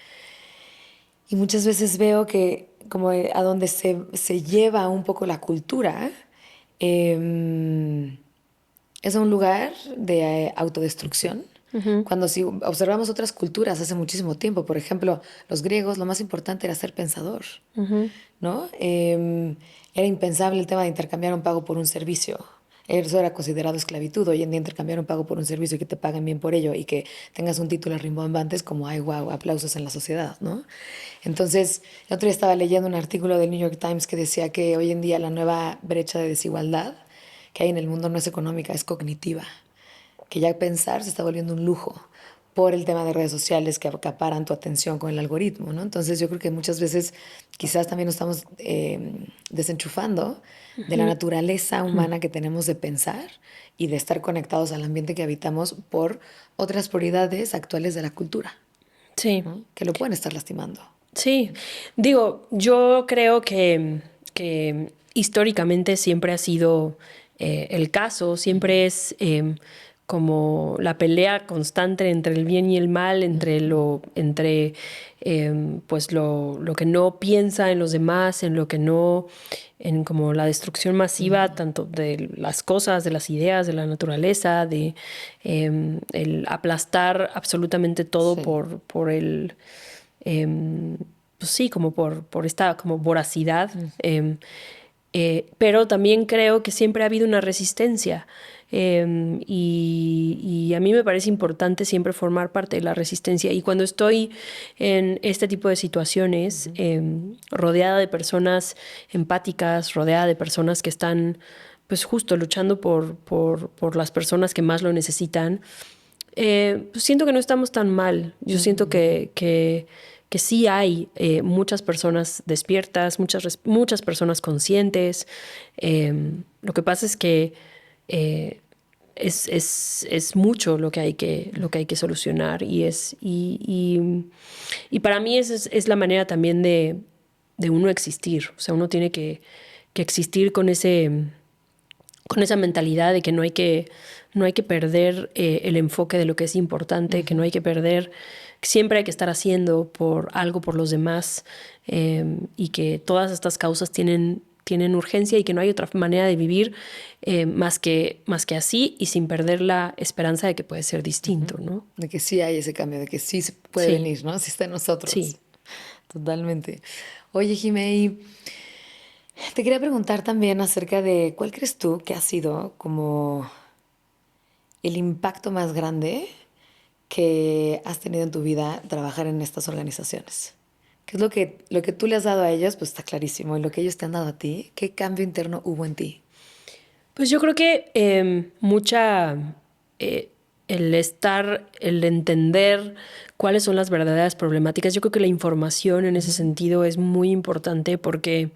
Y muchas veces veo que como a donde se lleva un poco la cultura, es un lugar de autodestrucción. Cuando si observamos otras culturas hace muchísimo tiempo, por ejemplo, los griegos, lo más importante era ser pensador, ¿no? Era impensable el tema de intercambiar un pago por un servicio. Eso era considerado esclavitud. Hoy en día intercambiar un pago por un servicio y que te paguen bien por ello y que tengas un título rimbombante es como, ay, wow, aplausos en la sociedad, ¿no? Entonces, el otro día estaba leyendo un artículo del New York Times que decía que hoy en día la nueva brecha de desigualdad que hay en el mundo no es económica, es cognitiva. Que ya pensar se está volviendo un lujo por el tema de redes sociales que acaparan tu atención con el algoritmo, ¿no? Entonces yo creo que muchas veces quizás también nos estamos desenchufando de la naturaleza humana que tenemos de pensar y de estar conectados al ambiente que habitamos por otras prioridades actuales de la cultura, Sí. ¿no? Que lo pueden estar lastimando. Sí, digo, yo creo que históricamente siempre ha sido el caso, siempre es como la pelea constante entre el bien y el mal, pues lo que no piensa en los demás, en lo que no, en como la destrucción masiva tanto de las cosas, de las ideas, de la naturaleza, de el aplastar absolutamente todo Sí. por el pues sí, como por esta como voracidad. Pero también creo que siempre ha habido una resistencia. Y a mí me parece importante siempre formar parte de la resistencia. Y cuando estoy en este tipo de situaciones, rodeada de personas empáticas, rodeada de personas que están pues justo luchando por las personas que más lo necesitan, pues siento que no estamos tan mal. Yo siento que sí hay muchas personas despiertas, muchas personas conscientes. Lo que pasa es que es mucho lo que hay que solucionar y para mí es la manera también de uno existir. O sea, uno tiene que existir con esa mentalidad de que no hay que perder el enfoque de lo que es importante, que no hay que perder, siempre hay que estar haciendo por algo por los demás, y que todas estas causas tienen urgencia y que no hay otra manera de vivir más que así y sin perder la esperanza de que puede ser distinto, ¿no? De que sí hay ese cambio, de que sí se puede Sí, venir, ¿no? Sí está en nosotros. sí. Totalmente. Oye, Jimé, te quería preguntar también acerca de cuál crees tú que ha sido como el impacto más grande que has tenido en tu vida trabajar en estas organizaciones. ¿Qué es lo que tú le has dado a ellos? Pues está clarísimo. Y lo que ellos te han dado a ti, ¿qué cambio interno hubo en ti? Pues yo creo que eh, el entender cuáles son las verdaderas problemáticas, yo creo que la información en ese sentido es muy importante porque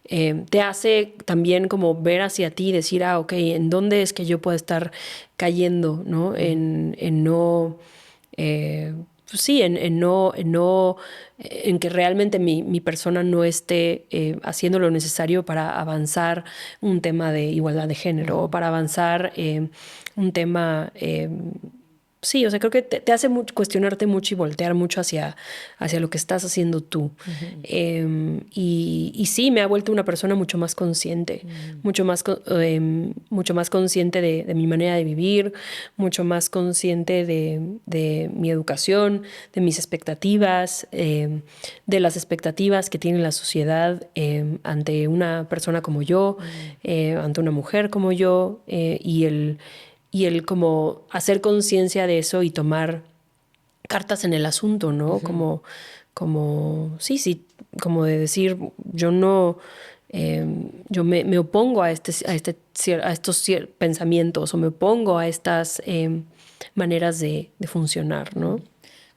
te hace también como ver hacia ti y decir, ah, ok, ¿en dónde es que yo puedo estar cayendo, ¿no? En no... pues sí, en que realmente mi persona no esté haciendo lo necesario para avanzar un tema de igualdad de género o para avanzar un tema, sí, o sea, creo que te hace cuestionarte mucho y voltear mucho hacia lo que estás haciendo tú. Y sí, me ha vuelto una persona mucho más consciente, mucho más consciente de mi manera de vivir, mucho más consciente de mi educación, de mis expectativas, de las expectativas que tiene la sociedad ante una persona como yo, ante una mujer como yo, y el como hacer conciencia de eso y tomar cartas en el asunto, ¿no? Sí, sí, como de decir, yo no, yo me opongo a estos pensamientos o me opongo a estas maneras de funcionar, ¿no?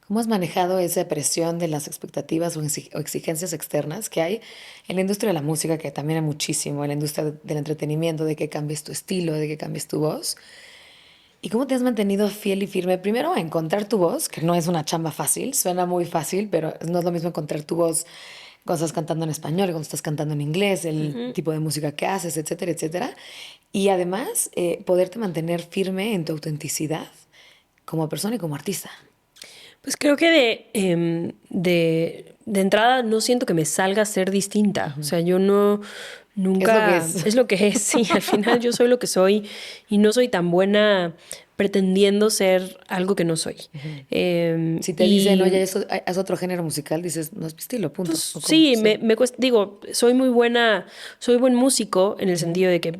¿Cómo has manejado esa presión de las expectativas o exigencias externas que hay en la industria de la música, que también hay muchísimo, en la industria del entretenimiento, de que cambies tu estilo, de que cambies tu voz? ¿Y cómo te has mantenido fiel y firme? Primero, a encontrar tu voz, que no es una chamba fácil, suena muy fácil, pero no es lo mismo encontrar tu voz cuando estás cantando en español, cuando estás cantando en inglés, el tipo de música que haces, etcétera, etcétera. Y además, poderte mantener firme en tu autenticidad como persona y como artista. Pues creo que de entrada no siento que me salga a ser distinta. O sea, yo no, Es lo que nunca, es. es lo que es, sí, al final yo soy lo que soy y no soy tan buena pretendiendo ser algo que no soy. Si te dicen, Y oye, eso, haz otro género musical, dices, no es mi estilo, punto. pues ¿O cómo? sí, Sí. me cuesta, digo, soy muy buena, soy buen músico en el sentido de que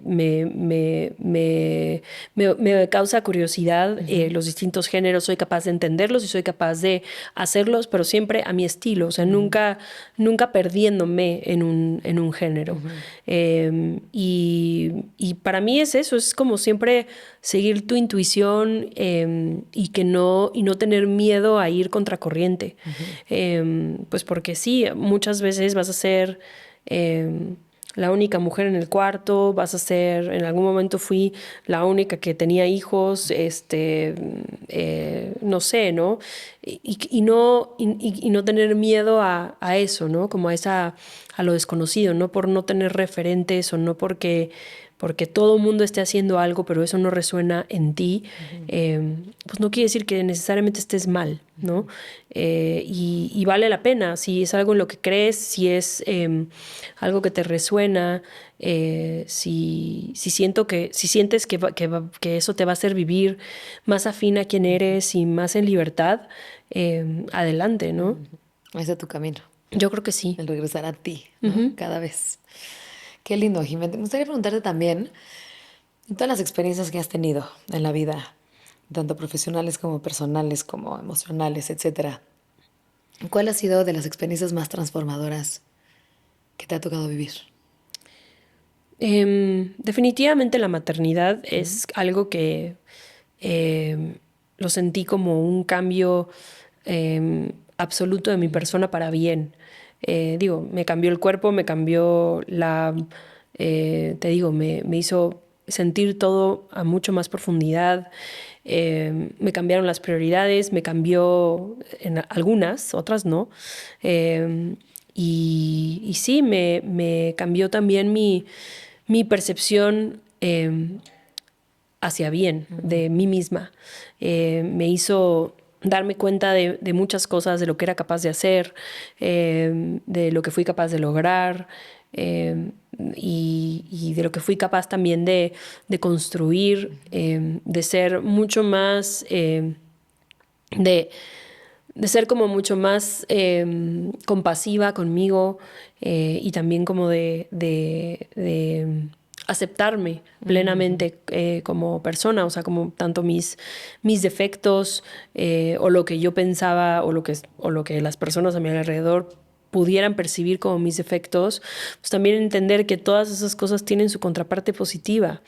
me causa curiosidad los distintos géneros, soy capaz de entenderlos y soy capaz de hacerlos, pero siempre a mi estilo, o sea, nunca perdiéndome en un género. Y para mí es eso, es como siempre seguir tu intuición y no tener miedo a ir contracorriente. Pues porque sí, muchas veces vas a ser la única mujer en el cuarto, vas a ser, en algún momento fui la única que tenía hijos, no sé, ¿no? Y no tener miedo a eso, ¿no? Como a lo desconocido, no por no tener referentes o no porque todo el mundo esté haciendo algo, pero eso no resuena en ti, pues no quiere decir que necesariamente estés mal, ¿no? Y vale la pena, si es algo en lo que crees, si es algo que te resuena, si sientes que eso te va a hacer vivir más afín a quien eres y más en libertad, adelante, ¿no? Ese es tu camino, Yo creo que sí. el regresar a ti, ¿no? Cada vez. Qué lindo, Jiménez. Me gustaría preguntarte también, en todas las experiencias que has tenido en la vida, tanto profesionales como personales, como emocionales, etcétera, ¿cuál ha sido de las experiencias más transformadoras que te ha tocado vivir? Definitivamente la maternidad es algo que lo sentí como un cambio absoluto de mi persona para bien. Digo, me cambió el cuerpo, me cambió te digo, me hizo sentir todo a mucho más profundidad. Me cambiaron las prioridades, me cambió en algunas, otras no. Y sí, me cambió también mi percepción hacia bien de mí misma. Me hizo darme cuenta de muchas cosas, de lo que era capaz de hacer, de lo que fui capaz de lograr, y de lo que fui capaz también de construir, de ser mucho más, de, de ser como mucho más compasiva conmigo, y también como de aceptarme plenamente como persona, o sea, como tanto mis defectos, o lo que yo pensaba o lo que las personas a mi alrededor pudieran percibir como mis defectos, pues también entender que todas esas cosas tienen su contraparte positiva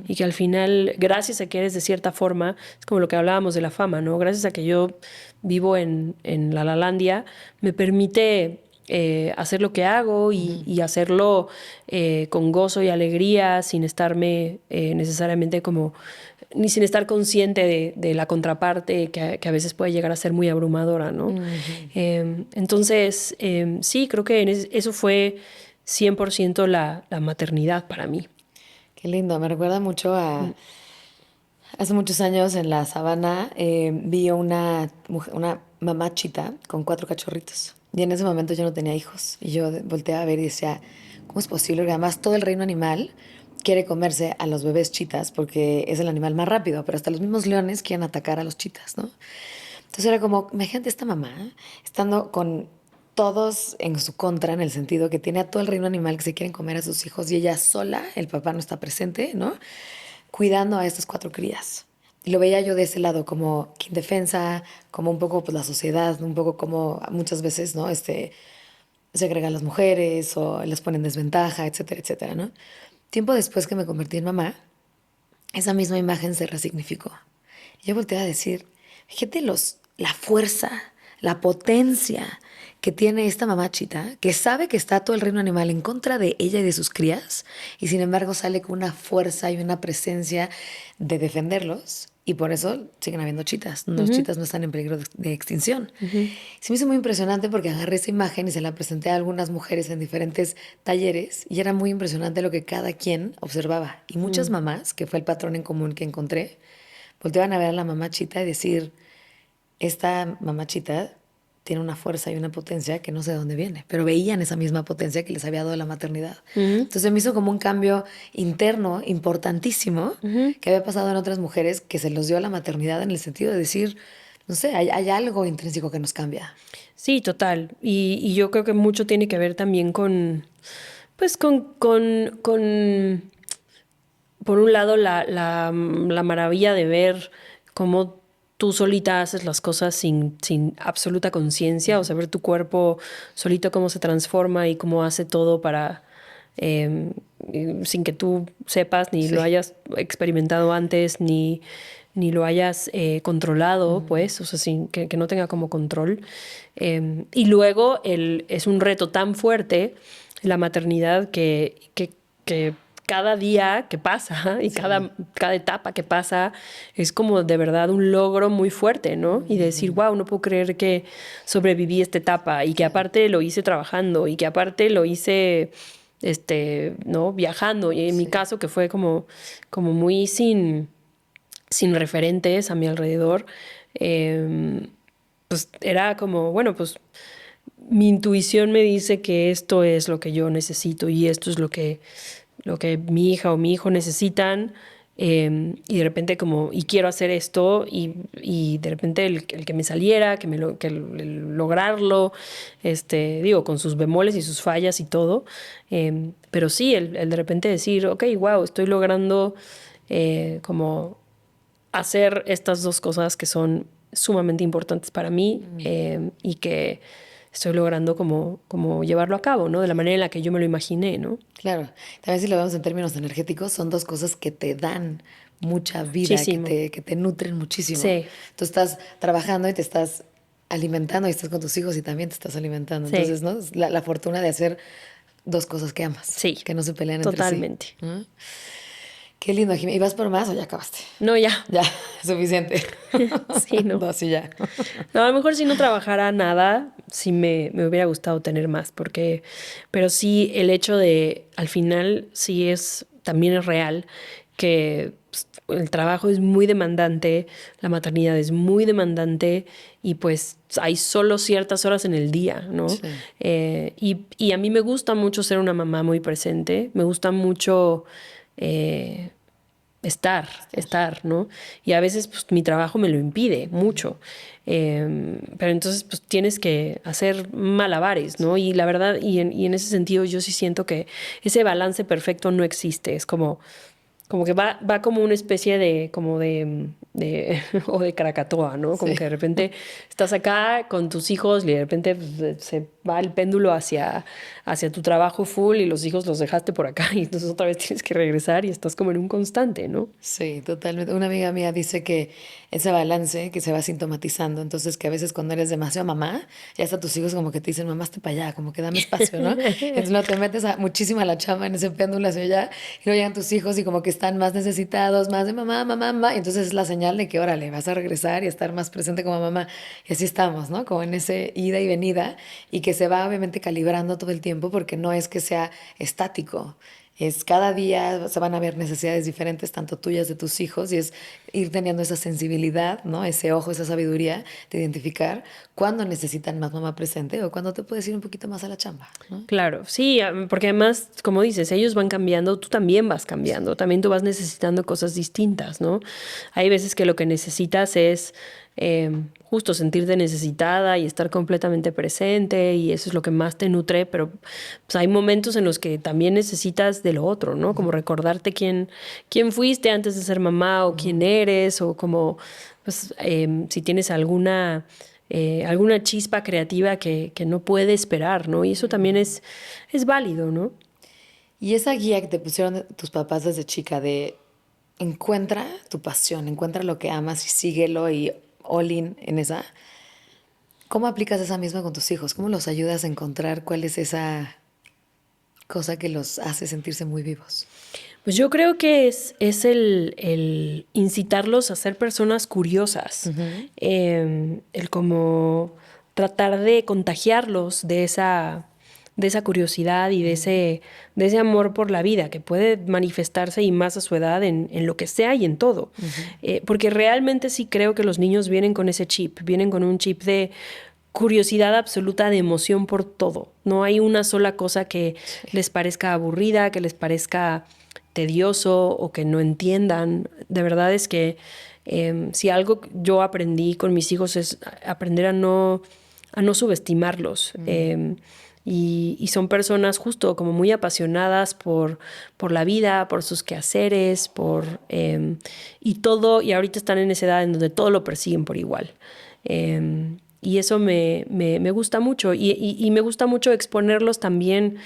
y que al final, gracias a que eres de cierta forma, es como lo que hablábamos de la fama, ¿no? Gracias a que yo vivo en La Lalandia, me permite hacer lo que hago y hacerlo con gozo y alegría, sin estarme necesariamente como, ni sin estar consciente de la contraparte que a veces puede llegar a ser muy abrumadora, ¿no? Entonces, sí, creo que eso fue 100% la maternidad para mí. Qué lindo, me recuerda mucho a hace muchos años en la sabana vi una mamá chita con 4 cachorritos. Y en ese momento yo no tenía hijos. Y yo volteaba a ver y decía, ¿cómo es posible? Porque además todo el reino animal quiere comerse a los bebés chitas porque es el animal más rápido, pero hasta los mismos leones quieren atacar a los chitas, ¿no? Entonces era como, imagínate esta mamá estando con todos en su contra, en el sentido que tiene a todo el reino animal que se quieren comer a sus hijos y ella sola, el papá no está presente, ¿no? Cuidando a estas 4 crías. Y lo veía yo de ese lado, como que indefensa, como un poco pues, la sociedad, un poco como muchas veces, ¿no? Segrega a las mujeres o las pone en desventaja, etcétera, etcétera, ¿no? Tiempo después que me convertí en mamá, esa misma imagen se resignificó. Y yo volteé a decir, fíjate la fuerza, la potencia que tiene esta mamachita, que sabe que está todo el reino animal en contra de ella y de sus crías, y sin embargo sale con una fuerza y una presencia de defenderlos, y por eso siguen habiendo chitas. Los chitas no están en peligro de extinción. Se me hizo muy impresionante porque agarré esa imagen y se la presenté a algunas mujeres en diferentes talleres, y era muy impresionante lo que cada quien observaba. Y muchas mamás, que fue el patrón en común que encontré, volteaban a ver a la mamachita y decir, esta mamachita tiene una fuerza y una potencia que no sé de dónde viene, pero veían esa misma potencia que les había dado la maternidad. Entonces me hizo como un cambio interno importantísimo que había pasado en otras mujeres que se los dio la maternidad, en el sentido de decir, no sé, hay algo intrínseco que nos cambia. Sí, total. Y yo creo que mucho tiene que ver también pues por un lado, la maravilla de ver cómo tú solita haces las cosas sin absoluta conciencia, o sea, ver tu cuerpo solito cómo se transforma y cómo hace todo para, eh, sin que tú sepas, ni lo Sí. hayas experimentado antes, ni lo hayas controlado, pues, o sea, sin que no tenga como control. Y luego es un reto tan fuerte la maternidad que cada día que pasa y Sí. cada etapa que pasa es como de verdad un logro muy fuerte, ¿no? Y decir, wow, no puedo creer que sobreviví esta etapa y que aparte lo hice trabajando y que aparte lo hice, ¿no? Viajando. Y en mi Sí. caso que fue como muy sin referentes a mi alrededor, pues era como, bueno, pues mi intuición me dice que esto es lo que yo necesito y esto es lo que mi hija o mi hijo necesitan. Y de repente como, y quiero hacer esto, y de repente el que me saliera, el lograrlo, digo, con sus bemoles y sus fallas y todo. Pero sí, el de repente decir, ok, wow, estoy logrando como hacer estas dos cosas que son sumamente importantes para mí, y que estoy logrando como llevarlo a cabo, ¿no? De la manera en la que yo me lo imaginé, ¿no? Claro. También si lo vemos en términos energéticos, son dos cosas que te dan mucha vida, Muchísimo. que te nutren muchísimo. Sí, Tú estás trabajando y te estás alimentando y estás con tus hijos y también te estás alimentando. sí, Entonces, ¿no? Es la fortuna de hacer dos cosas que amas, sí, que no se pelean entre sí. totalmente. ¿No? Qué lindo, Jimmy. ¿Y vas por más o ya acabaste? No, ya, Ya, suficiente. sí, no. No, sí, ya. No, a lo mejor si no trabajara nada, sí me hubiera gustado tener más, porque, pero sí el hecho de, al final, sí también es real que pues, el trabajo es muy demandante, la maternidad es muy demandante y pues hay solo ciertas horas en el día, ¿no? Sí. Y a mí me gusta mucho ser una mamá muy presente, me gusta mucho... eh, estar, ¿no? Y a veces pues mi trabajo me lo impide mucho. Pero entonces pues tienes que hacer malabares, ¿no? Y la verdad, y en ese sentido yo sí siento que ese balance perfecto no existe. Es como que va como una especie de, como de o de Krakatoa, ¿no? Como Sí. que de repente estás acá con tus hijos y de repente pues, se va el péndulo hacia tu trabajo full y los hijos los dejaste por acá y entonces otra vez tienes que regresar y estás como en un constante, ¿no? Sí, totalmente. Una amiga mía dice que ese balance que se va sintomatizando, entonces que a veces cuando eres demasiado mamá, ya hasta tus hijos como que te dicen, mamá, hazte para allá, como que dame espacio, ¿no? Entonces no te metes muchísimo a la chamba en ese péndulo hacia allá, y luego llegan tus hijos y como que están más necesitados, más de mamá, mamá, mamá, y entonces es la señal de que, órale, vas a regresar y estar más presente como mamá. Y así estamos, ¿no? Como en ese ida y venida, y que se va obviamente calibrando todo el tiempo porque no es que sea estático. Es cada día se van a ver necesidades diferentes, tanto tuyas de tus hijos, y es ir teniendo esa sensibilidad, ¿no? Ese ojo, esa sabiduría de identificar cuándo necesitan más mamá presente o cuándo te puedes ir un poquito más a la chamba, ¿no? Claro, sí, porque además, como dices, ellos van cambiando, tú también vas cambiando, también tú vas necesitando cosas distintas, ¿no? Hay veces que lo que necesitas es justo sentirte necesitada y estar completamente presente y eso es lo que más te nutre, pero pues, hay momentos en los que también necesitas de lo otro, ¿no? Como recordarte quién fuiste antes de ser mamá o quién eres o como, pues, si tienes alguna chispa creativa que no puede esperar, ¿no? Y eso también es válido, ¿no? Y esa guía que te pusieron tus papás desde chica de encuentra tu pasión, encuentra lo que amas y síguelo y all in en esa. ¿Cómo aplicas esa misma con tus hijos? ¿Cómo los ayudas a encontrar cuál es esa cosa que los hace sentirse muy vivos? Pues yo creo que es el incitarlos a ser personas curiosas, el como tratar de contagiarlos de esa curiosidad y de ese amor por la vida que puede manifestarse y más a su edad en lo que sea y en todo. Porque realmente sí creo que los niños vienen con ese chip, vienen con un chip de curiosidad absoluta, de emoción por todo. No hay una sola cosa que les parezca aburrida, que les parezca tedioso o que no entiendan. De verdad es que si algo yo aprendí con mis hijos es aprender a no subestimarlos. Y son personas justo como muy apasionadas por la vida, por sus quehaceres, y todo, y ahorita están en esa edad en donde todo lo persiguen por igual. Y eso me gusta mucho y me gusta mucho exponerlos también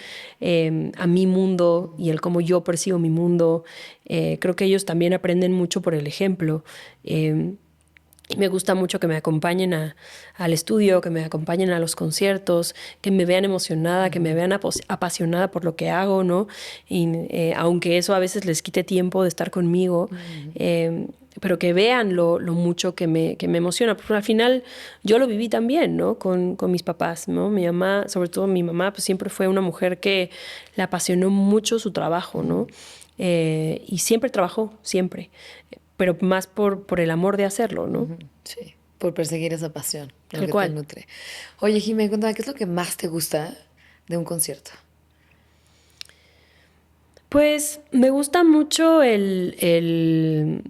a mi mundo y el cómo yo percibo mi mundo. Creo que ellos también aprenden mucho por el ejemplo. Y me gusta mucho que me acompañen al estudio, que me acompañen a los conciertos, que me vean emocionada, que me vean apasionada por lo que hago, ¿no? Y aunque eso a veces les quite tiempo de estar conmigo, pero que vean lo mucho que me emociona. Porque al final yo lo viví también, ¿no? Con mis papás, ¿no? Mi mamá, sobre todo mi mamá, pues siempre fue una mujer que le apasionó mucho su trabajo, ¿no? Y siempre trabajó, siempre, pero más por el amor de hacerlo, ¿no? Sí, por perseguir esa pasión, lo Tal que te cual. nutre. Oye, Jimé, cuéntame, ¿qué es lo que más te gusta de un concierto? Pues me gusta mucho el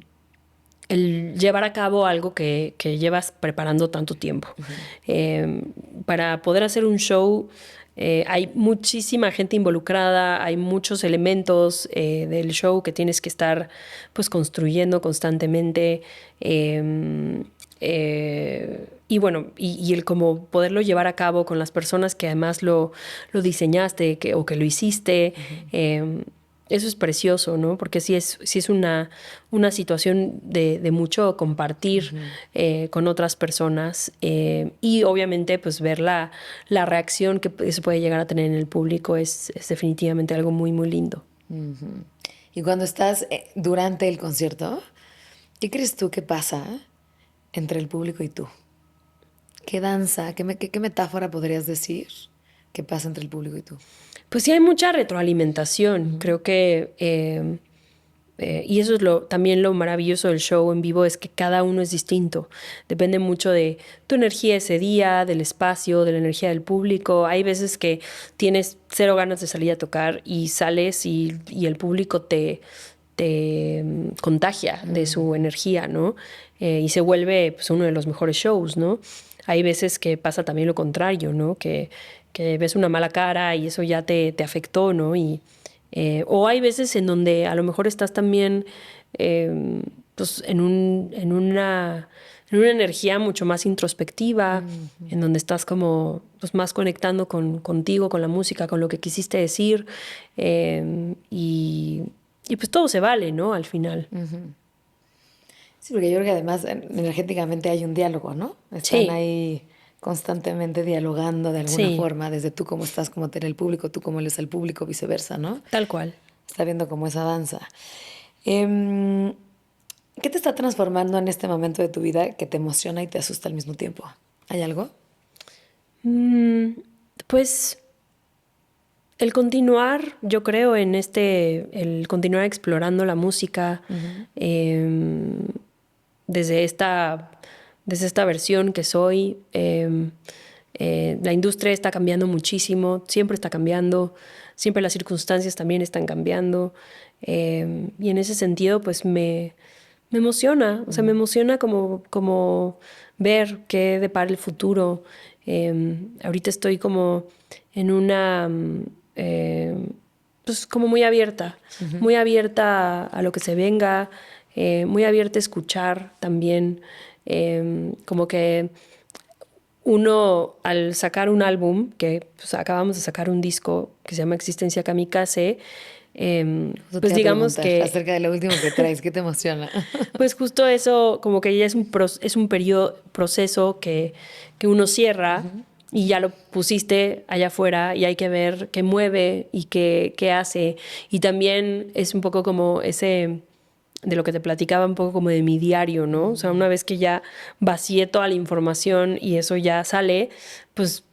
llevar a cabo algo que llevas preparando tanto tiempo. Eh, para poder hacer un show hay muchísima gente involucrada, hay muchos elementos del show que tienes que estar pues construyendo constantemente. y bueno, y el como poderlo llevar a cabo con las personas que además lo diseñaste o que lo hiciste, eso es precioso, ¿no? Porque sí es una situación de mucho compartir con otras personas y obviamente pues ver la reacción que se puede llegar a tener en el público es definitivamente algo muy, muy lindo. Y cuando estás durante el concierto, ¿qué crees tú que pasa entre el público y tú? ¿Qué danza, qué metáfora podrías decir que pasa entre el público y tú? Pues sí hay mucha retroalimentación. Creo que y eso es también lo maravilloso del show en vivo, es que cada uno es distinto. Depende mucho de tu energía ese día, del espacio, de la energía del público. Hay veces que tienes cero ganas de salir a tocar y sales y el público te contagia de su energía, ¿no? Y se vuelve pues, uno de los mejores shows, ¿no? Hay veces que pasa también lo contrario, ¿no? Que ves una mala cara y eso ya te afectó, ¿no? O hay veces en donde a lo mejor estás también pues en una energía mucho más introspectiva, en donde estás como pues, más conectando contigo, con la música, con lo que quisiste decir. Y pues todo se vale, ¿no? Al final. Sí, porque yo creo que además energéticamente hay un diálogo, ¿no? Están Sí, ahí constantemente dialogando de alguna sí, forma, desde tú cómo estás, cómo te el público, tú cómo eres el público, viceversa, ¿no? tal cual. Está viendo como esa danza. Em, ¿Qué te está transformando en este momento de tu vida que te emociona y te asusta al mismo tiempo? ¿Hay algo? Mm, pues el continuar, yo creo, el continuar explorando la música desde desde esta versión que soy. La industria está cambiando muchísimo, siempre está cambiando, siempre las circunstancias también están cambiando. Y en ese sentido, pues me emociona, o sea, me emociona como ver qué depara el futuro. Ahorita estoy como en pues como muy abierta a lo que se venga, muy abierta a escuchar también, como que uno al sacar un álbum, que pues, acabamos de sacar un disco que se llama Existencia Kamikaze, Eso te pues iba a digamos preguntar que acerca de lo último que traes, ¿qué te emociona? pues justo eso, como que ya es un proceso que uno cierra y ya lo pusiste allá afuera y hay que ver qué mueve y qué hace. Y también es un poco como de lo que te platicaba, un poco como de mi diario, ¿no? O sea, una vez que ya vacié toda la información y eso ya sale, pues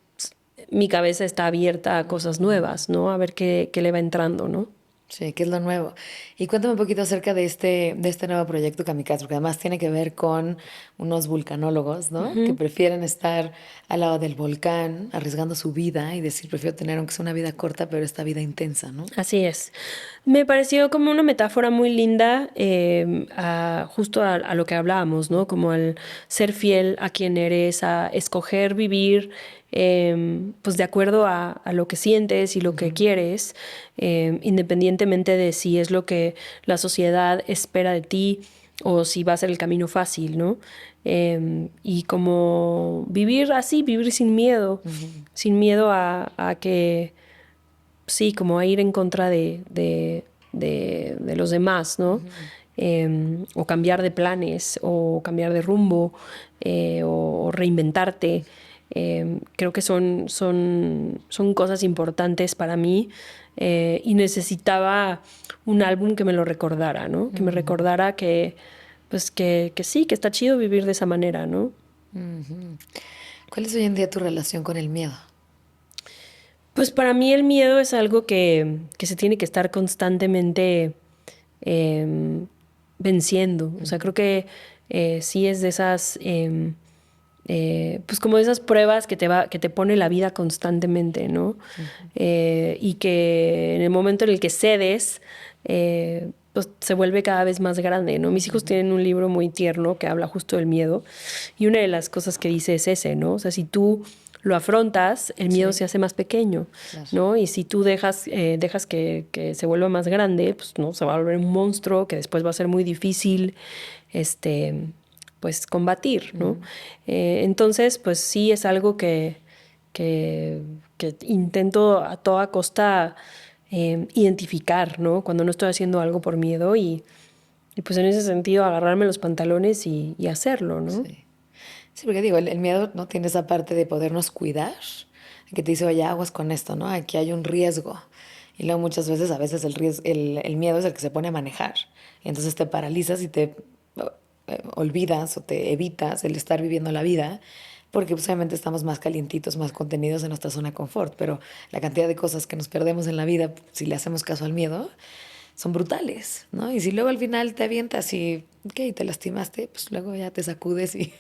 mi cabeza está abierta a cosas nuevas, ¿no? A ver qué le va entrando, ¿no? Sí, ¿qué es lo nuevo? Y cuéntame un poquito acerca de este nuevo proyecto Kamikaze, porque además tiene que ver con unos vulcanólogos, ¿no? Que prefieren estar al lado del volcán, arriesgando su vida y decir, prefiero tener, aunque sea una vida corta, pero esta vida intensa, ¿no? Así es. Me pareció como una metáfora muy linda justo a lo que hablábamos, ¿no? Como al ser fiel a quien eres, a escoger vivir pues de acuerdo a lo que sientes y lo que quieres, independientemente de si es lo que la sociedad espera de ti o si va a ser el camino fácil, ¿no? Y como vivir así, vivir sin miedo a que sí, como a ir en contra de los demás, ¿no? O cambiar de planes, o cambiar de rumbo, o reinventarte. Creo que son cosas importantes para mí y necesitaba un álbum que me lo recordara, ¿no? Que me recordara pues que sí, que está chido vivir de esa manera, ¿no? ¿Cuál es hoy en día tu relación con el miedo? Pues para mí el miedo es algo que se tiene que estar constantemente em, venciendo. O sea, creo que sí es de esas, pues como de esas pruebas que te pone la vida constantemente, ¿no? Y que en el momento en el que cedes, pues se vuelve cada vez más grande, ¿no? Mis hijos tienen un libro muy tierno que habla justo del miedo y una de las cosas que dice es ese, ¿no? O sea, si tú lo afrontas, el miedo Sí, se hace más pequeño, claro. ¿no? Y si tú dejas que se vuelva más grande, pues no, se va a volver un monstruo que después va a ser muy difícil, este, pues combatir, ¿no? Entonces, pues sí es algo que, que intento a toda costa identificar, ¿no? Cuando no estoy haciendo algo por miedo y pues en ese sentido agarrarme los pantalones y hacerlo, ¿no? Sí. Sí, porque digo, el miedo no tiene esa parte de podernos cuidar, que te dice, oye, aguas con esto, ¿no? Aquí hay un riesgo. Y luego muchas veces, a veces el miedo es el que se pone a manejar. Y entonces te paralizas y te olvidas o te evitas el estar viviendo la vida, porque pues, obviamente estamos más calientitos, más contenidos en nuestra zona de confort. Pero la cantidad de cosas que nos perdemos en la vida, si le hacemos caso al miedo, son brutales, ¿no? Y si luego al final te avientas y, ok, te lastimaste, pues luego ya te sacudes y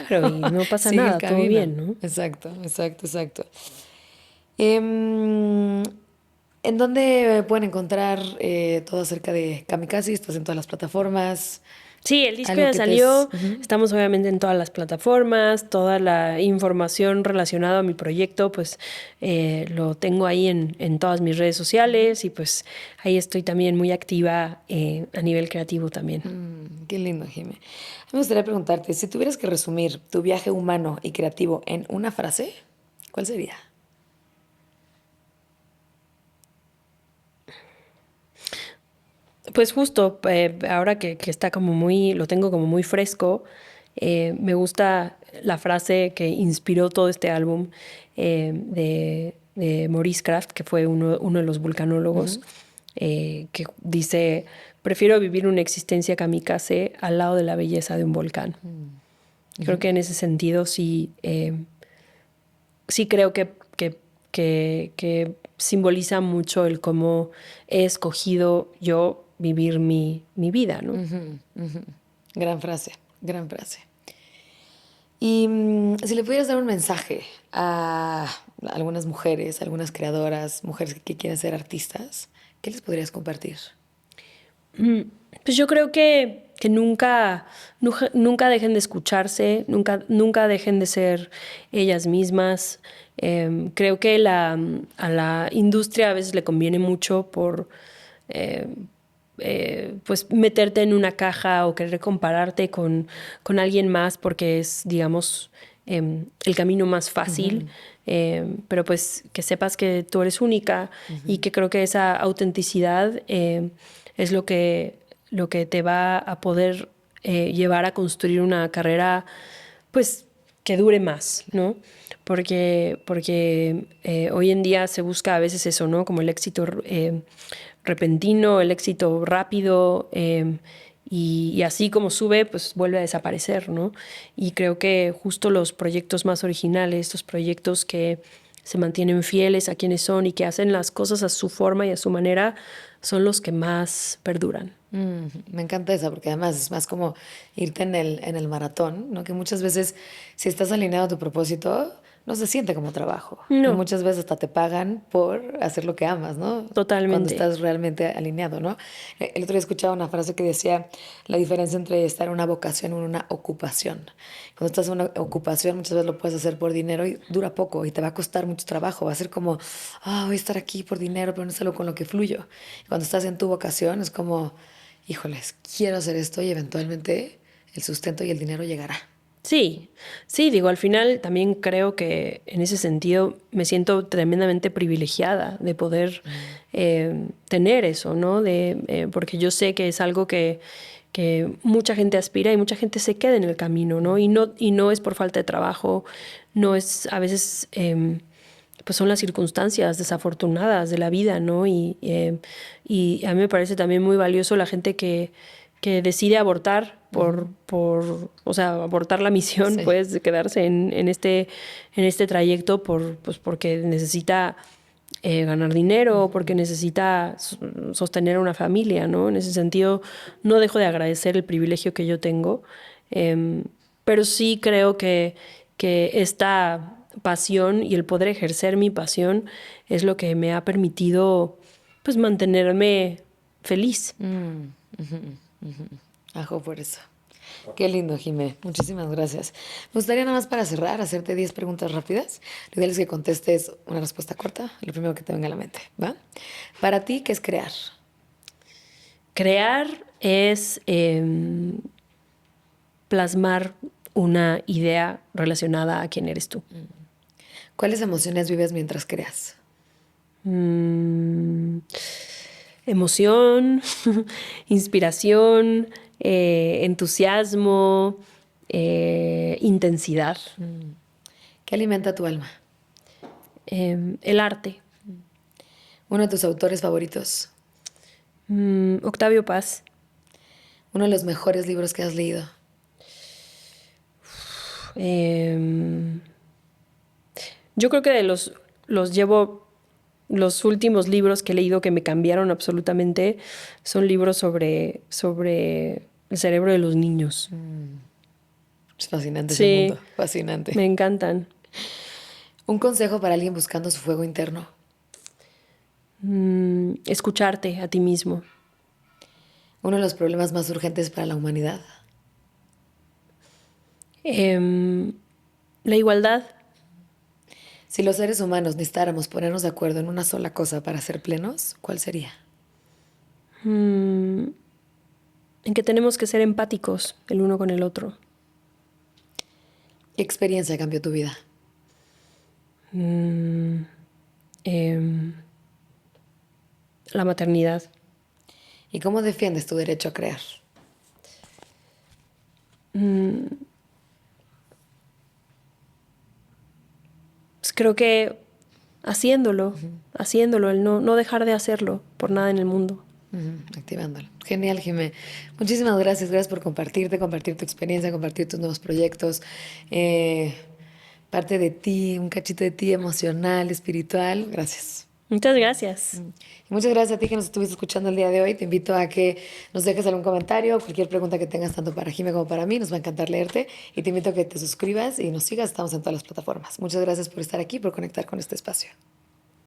Claro, y no pasa sigue el nada, todo camino. bien, ¿no? Exacto, exacto, exacto. Em, ¿En dónde pueden encontrar todo acerca de Kamikaze? ¿Estás en todas las plataformas? Sí, el disco Algo ya que te es... salió, estamos obviamente en todas las plataformas, toda la información relacionada a mi proyecto, pues lo tengo ahí en todas mis redes sociales y pues ahí estoy también muy activa a nivel creativo también. Qué lindo, Jimé. Me gustaría preguntarte, si tuvieras que resumir tu viaje humano y creativo en una frase, ¿cuál sería? Pues justo, ahora que está como muy, lo tengo como muy fresco, me gusta la frase que inspiró todo este álbum de Maurice Kraft, que fue uno de los vulcanólogos, que dice, prefiero vivir una existencia kamikaze al lado de la belleza de un volcán. Creo que en ese sentido sí, sí creo que simboliza mucho el cómo he escogido yo vivir mi vida, ¿no? Gran frase, gran frase. Y si le pudieras dar un mensaje a algunas mujeres, algunas creadoras, mujeres que quieren ser artistas, ¿qué les podrías compartir? Pues yo creo que nunca dejen de escucharse, nunca dejen de ser ellas mismas. Creo que a la industria a veces le conviene mucho por eh, pues meterte en una caja o querer compararte con alguien más porque es, digamos, el camino más fácil. Pero pues que sepas que tú eres única y que creo que esa autenticidad es lo que te va a poder llevar a construir una carrera pues que dure más, ¿no? Porque hoy en día se busca a veces eso, ¿no? Como el éxito repentino, el éxito rápido, y así como sube, pues vuelve a desaparecer, ¿no? Y creo que justo los proyectos más originales, los proyectos que se mantienen fieles a quienes son y que hacen las cosas a su forma y a su manera, son los que más perduran. Me encanta esa, porque además es más como irte en el maratón, ¿no? Que muchas veces, si estás alineado a tu propósito, no se siente como trabajo. Y No, muchas veces hasta te pagan por hacer lo que amas, ¿no? Cuando totalmente. estás realmente alineado, ¿no? El otro día escuchaba una frase que decía la diferencia entre estar en una vocación o en una ocupación. Cuando estás en una ocupación, muchas veces lo puedes hacer por dinero y dura poco y te va a costar mucho trabajo. Va a ser como, voy a estar aquí por dinero, pero no es algo con lo que fluyo. Cuando estás en tu vocación, es como híjoles, quiero hacer esto y eventualmente el sustento y el dinero llegará. Sí, sí, digo, al final también creo que en ese sentido me siento tremendamente privilegiada de poder tener eso, ¿no? Porque yo sé que es algo que mucha gente aspira y mucha gente se queda en el camino, ¿no? Y no es por falta de trabajo, no es a veces, pues son las circunstancias desafortunadas de la vida, ¿no? Y a mí me parece también muy valioso la gente que decide abortar o sea, abortar la misión, Sí. pues, de quedarse en este trayecto pues, porque necesita ganar dinero, porque necesita sostener una familia, ¿no? En ese sentido, no dejo de agradecer el privilegio que yo tengo, em, pero sí creo que esta pasión y el poder ejercer mi pasión es lo que me ha permitido, pues, mantenerme feliz. Ajo por eso. Qué lindo, Jimé. Muchísimas gracias. Me gustaría nada más para cerrar, hacerte 10 preguntas rápidas. Lo ideal es que contestes una respuesta corta, lo primero que te venga a la mente, ¿va? Para ti, ¿qué es crear? Crear es plasmar una idea relacionada a quién eres tú. ¿Cuáles emociones vives mientras creas? Emoción, inspiración, entusiasmo, intensidad. ¿Qué alimenta tu alma? El arte. Uno de tus autores favoritos. Octavio Paz. Uno de los mejores libros que has leído. Yo creo que los últimos libros que he leído que me cambiaron absolutamente son libros sobre el cerebro de los niños. Es fascinante ese Sí, mundo. Fascinante. me encantan. Un consejo para alguien buscando su fuego interno. Escucharte a ti mismo. Uno de los problemas más urgentes para la humanidad. La igualdad. Si los seres humanos necesitáramos ponernos de acuerdo en una sola cosa para ser plenos, ¿cuál sería? En que tenemos que ser empáticos el uno con el otro. ¿Qué experiencia cambió tu vida? La maternidad. ¿Y cómo defiendes tu derecho a crear? Pues creo que haciéndolo, el no dejar de hacerlo por nada en el mundo. Activándolo. Genial, Jimé. Muchísimas gracias. Gracias por compartirte, compartir tu experiencia, compartir tus nuevos proyectos. Parte de ti, un cachito de ti emocional, espiritual. Gracias. Muchas gracias. Y muchas gracias a ti que nos estuviste escuchando el día de hoy. Te invito a que nos dejes algún comentario, cualquier pregunta que tengas, tanto para Jimé como para mí. Nos va a encantar leerte. Y te invito a que te suscribas y nos sigas. Estamos en todas las plataformas. Muchas gracias por estar aquí, por conectar con este espacio.